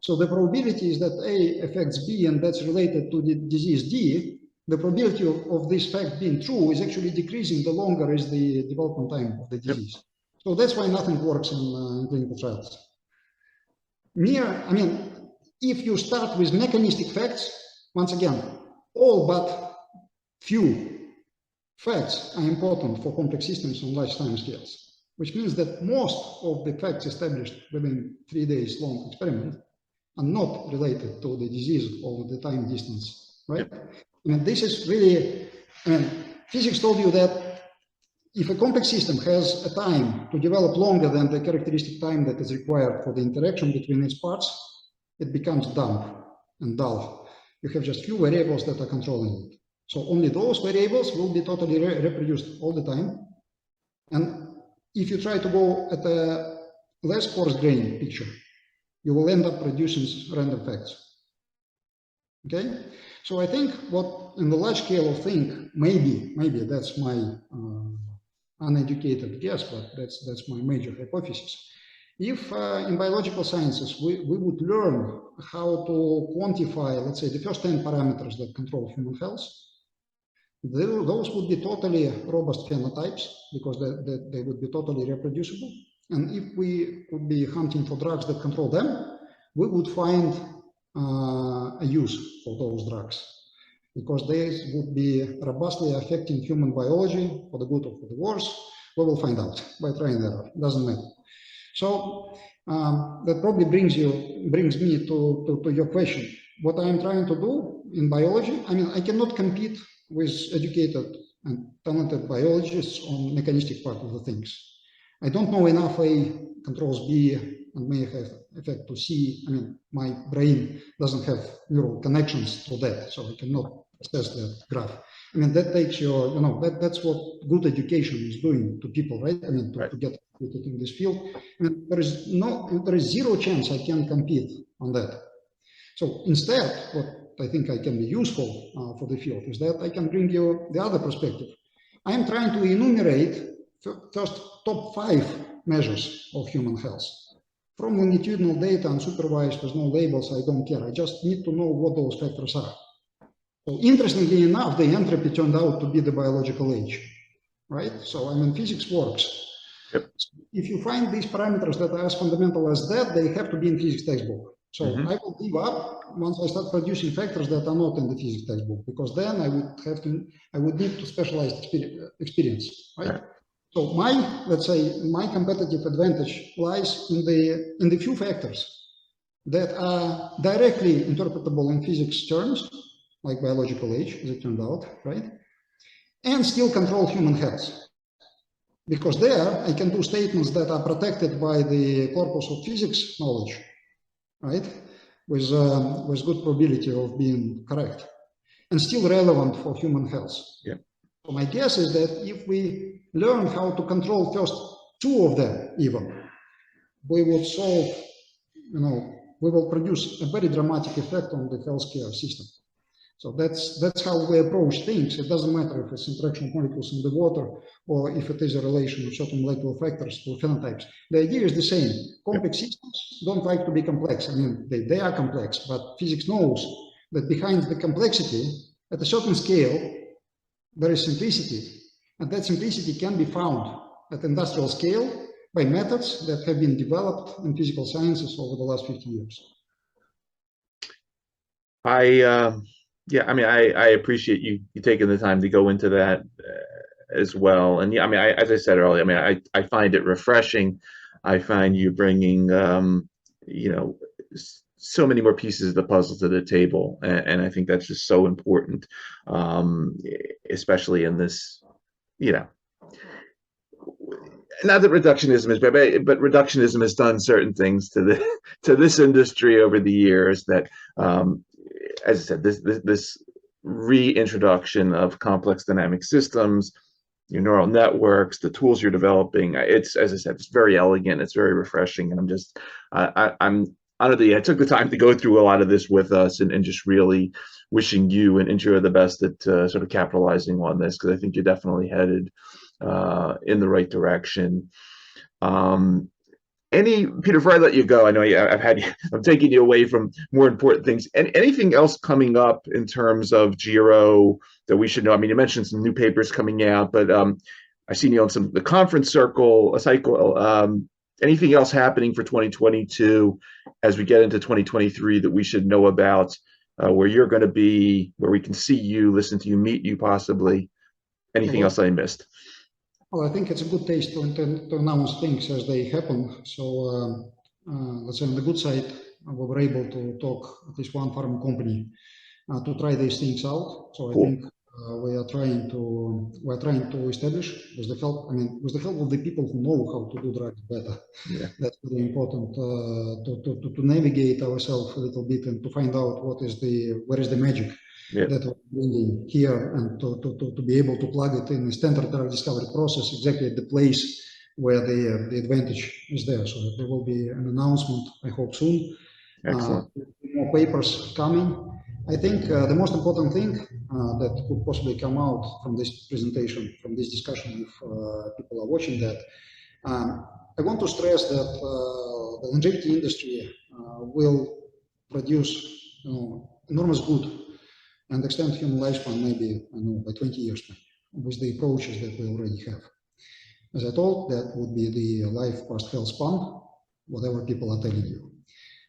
So the probability is that A affects B, and that's related to the disease D. The probability of this fact being true is actually decreasing the longer is the development time of the disease. So that's why nothing works in clinical trials. If you start with mechanistic facts, once again, all but few facts are important for complex systems on large time scales, which means that most of the facts established within 3 days long experiment are not related to the disease or the time distance, right? This is really, physics told you that if a complex system has a time to develop longer than the characteristic time that is required for the interaction between its parts, it becomes dumb and dull. You have just few variables that are controlling it. So only those variables will be totally reproduced all the time. And if you try to go at a less coarse-grained picture, you will end up producing random facts. Okay? So I think what in the large scale of thing, maybe that's my uneducated guess, but that's my major hypothesis. If in biological sciences we would learn how to quantify, let's say, the first 10 parameters that control human health, those would be totally robust phenotypes because they would be totally reproducible. And if we would be hunting for drugs that control them, we would find a use for those drugs because they would be robustly affecting human biology for the good or for the worse. We will find out by trying and error. Doesn't matter. So that probably brings me to your question. What I am trying to do in biology, I cannot compete with educated and talented biologists on mechanistic part of the things. I don't know enough A controls B and may have effect to C. My brain doesn't have neural connections to that, so I cannot assess that graph. That takes your, that's what good education is doing to people, right? To get in this field. There is zero chance I can compete on that. So instead, what I think I can be useful for the field is that I can bring you the other perspective. I am trying to enumerate first top 5 measures of human health. From longitudinal data and supervised with no labels, I don't care. I just need to know what those factors are. So interestingly enough, the entropy turned out to be the biological age, right? So physics works. Yep. If you find these parameters that are as fundamental as that, they have to be in physics textbook. So I will give up once I start producing factors that are not in the physics textbook, because then I would need to specialized experience, right? So let's say my competitive advantage lies in the few factors that are directly interpretable in physics terms, like biological age, as it turned out, right? And still control human health. Because there I can do statements that are protected by the corpus of physics knowledge, right? With good probability of being correct and still relevant for human health. Yeah. So my guess is that if we learn how to control first 2 of them even, we will solve, we will produce a very dramatic effect on the healthcare system. So that's how we approach things. It doesn't matter if it's interaction of molecules in the water or if it is a relation of certain molecular factors to phenotypes. The idea is the same. Complex systems don't like to be complex. They are complex, but physics knows that behind the complexity, at a certain scale, there is simplicity. And that simplicity can be found at industrial scale by methods that have been developed in physical sciences over the last 50 years. I appreciate you taking the time to go into that as well. And as I said earlier, I find it refreshing. I find you bringing, so many more pieces of the puzzle to the table, and I think that's just so important, especially in this, not that reductionism is bad, but reductionism has done certain things to this industry over the years that. As I said, this reintroduction of complex dynamic systems, your neural networks, the tools you're developing, it's, as I said, it's very elegant, it's very refreshing, and I'm honored that you took the time to go through a lot of this with us, and just really wishing you and Gero the best at sort of capitalizing on this, because I think you're definitely headed in the right direction. Peter, before I let you go, I know I'm taking you away from more important things. And anything else coming up in terms of Gero that we should know? You mentioned some new papers coming out, but I've seen you on the conference circle, a cycle. Anything else happening for 2022 as we get into 2023 that we should know about, where you're going to be, where we can see you, listen to you, meet you possibly? Anything else I missed? Well, I think it's a good taste to announce things as they happen. So let's say on the good side, we were able to talk at least one pharma company to try these things out. So I think we are trying to establish with the help, with the help of the people who know how to do drugs better. Yeah. That's very important to navigate ourselves a little bit and to find out where is the magic that we're bringing here, and to be able to plug it in the standard drug discovery process exactly at the place where the advantage is there. So there will be an announcement, I hope, soon. Excellent. More papers coming. I think the most important thing that could possibly come out from this presentation, from this discussion, if people are watching that, I want to stress that the longevity industry will produce enormous good and extend human lifespan maybe by 20 years with the approaches that we already have. As I told, that would be the life past health span, whatever people are telling you.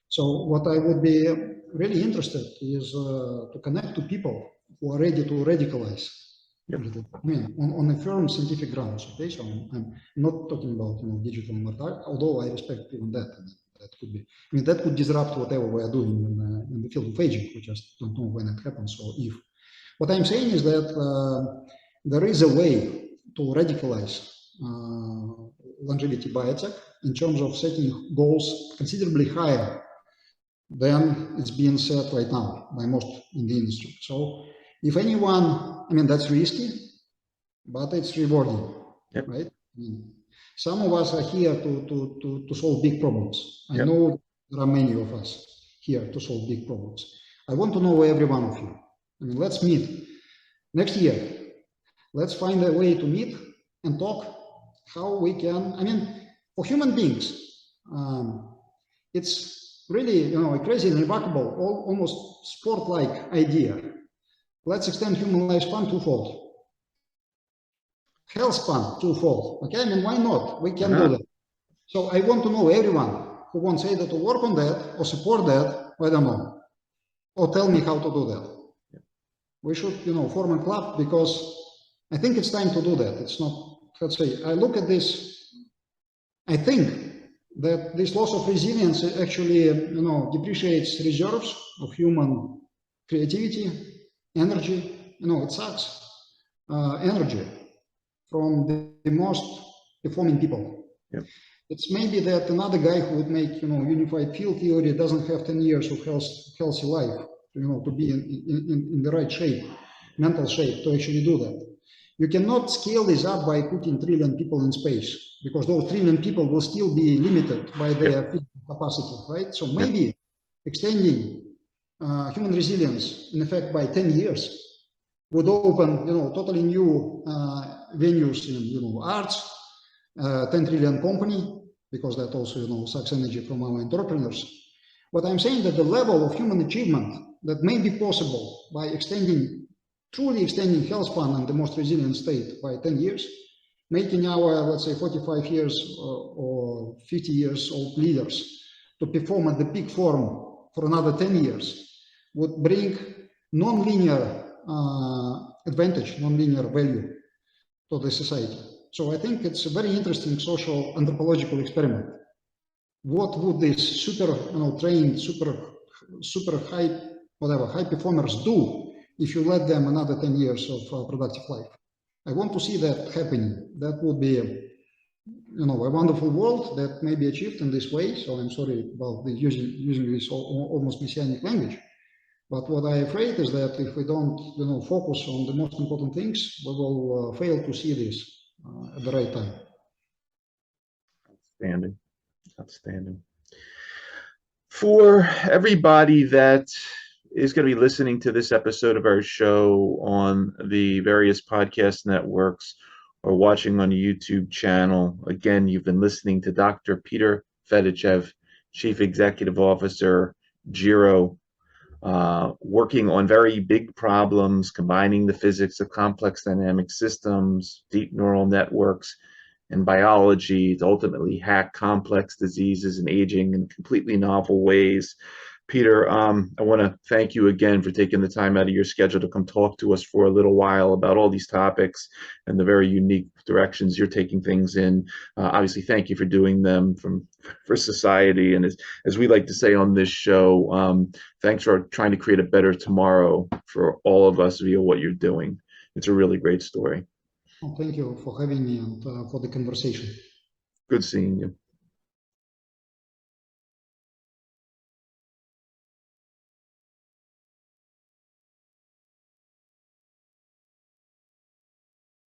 So what I would be really interested is to connect to people who are ready to radicalize. Yep. On a firm scientific grounds. Okay, so I'm not talking about digital immortality, although I respect even that. That could be. That could disrupt whatever we are doing in the field of aging. We just don't know when it happens or if. What I'm saying is that there is a way to radicalize longevity biotech in terms of setting goals considerably higher than it's being set right now by most in the industry. So if anyone, that's risky, but it's rewarding, yep. Right? Some of us are here to solve big problems. I know there are many of us here to solve big problems. I want to know every one of you. Let's meet next year. Let's find a way to meet and talk how we can, for human beings, it's really, a crazy and remarkable, almost sport-like idea. Let's extend human lifespan twofold. Health span twofold. Okay, why not? We can do that. So I want to know everyone who wants either to work on that or support that, I don't know, or tell me how to do that. We should, form a club, because I think it's time to do that. It's not, let's say, I look at this, I think that this loss of resilience actually, depreciates reserves of human creativity, energy. It sucks energy from the most performing people. Yep. It's maybe that another guy who would make, unified field theory doesn't have 10 years of healthy life, to be in the right shape, mental shape, to actually do that. You cannot scale this up by putting 1 trillion people in space, because those 1 trillion people will still be limited by their capacity, right? So maybe extending human resilience, in effect, by 10 years would open, totally new venues in, arts, 10 trillion company, because that also, sucks energy from our entrepreneurs. But I'm saying that the level of human achievement that may be possible by truly extending health span and the most resilient state by 10 years, making our, let's say, 45 years or 50 years old leaders to perform at the peak form for another 10 years would bring non-linear advantage, non-linear value to the society. So I think it's a very interesting social anthropological experiment. What would these super, trained, super high, high performers do if you let them another 10 years of productive life? I want to see that happening. That would be, a wonderful world that may be achieved in this way. So I'm sorry about using this almost messianic language. But what I'm afraid is that if we don't, focus on the most important things, we will fail to see this at the right time. Outstanding. Outstanding. For everybody that is going to be listening to this episode of our show on the various podcast networks or watching on the YouTube channel, again, you've been listening to Dr. Peter Fedichev, Chief Executive Officer, Gero. working on very big problems, combining the physics of complex dynamic systems, deep neural networks, and biology to ultimately hack complex diseases and aging in completely novel ways. Peter, I want to thank you again for taking the time out of your schedule to come talk to us for a little while about all these topics and the very unique directions you're taking things in. Obviously, thank you for doing them for society. And as we like to say on this show, thanks for trying to create a better tomorrow for all of us via what you're doing. It's a really great story. Well, thank you for having me and for the conversation. Good seeing you.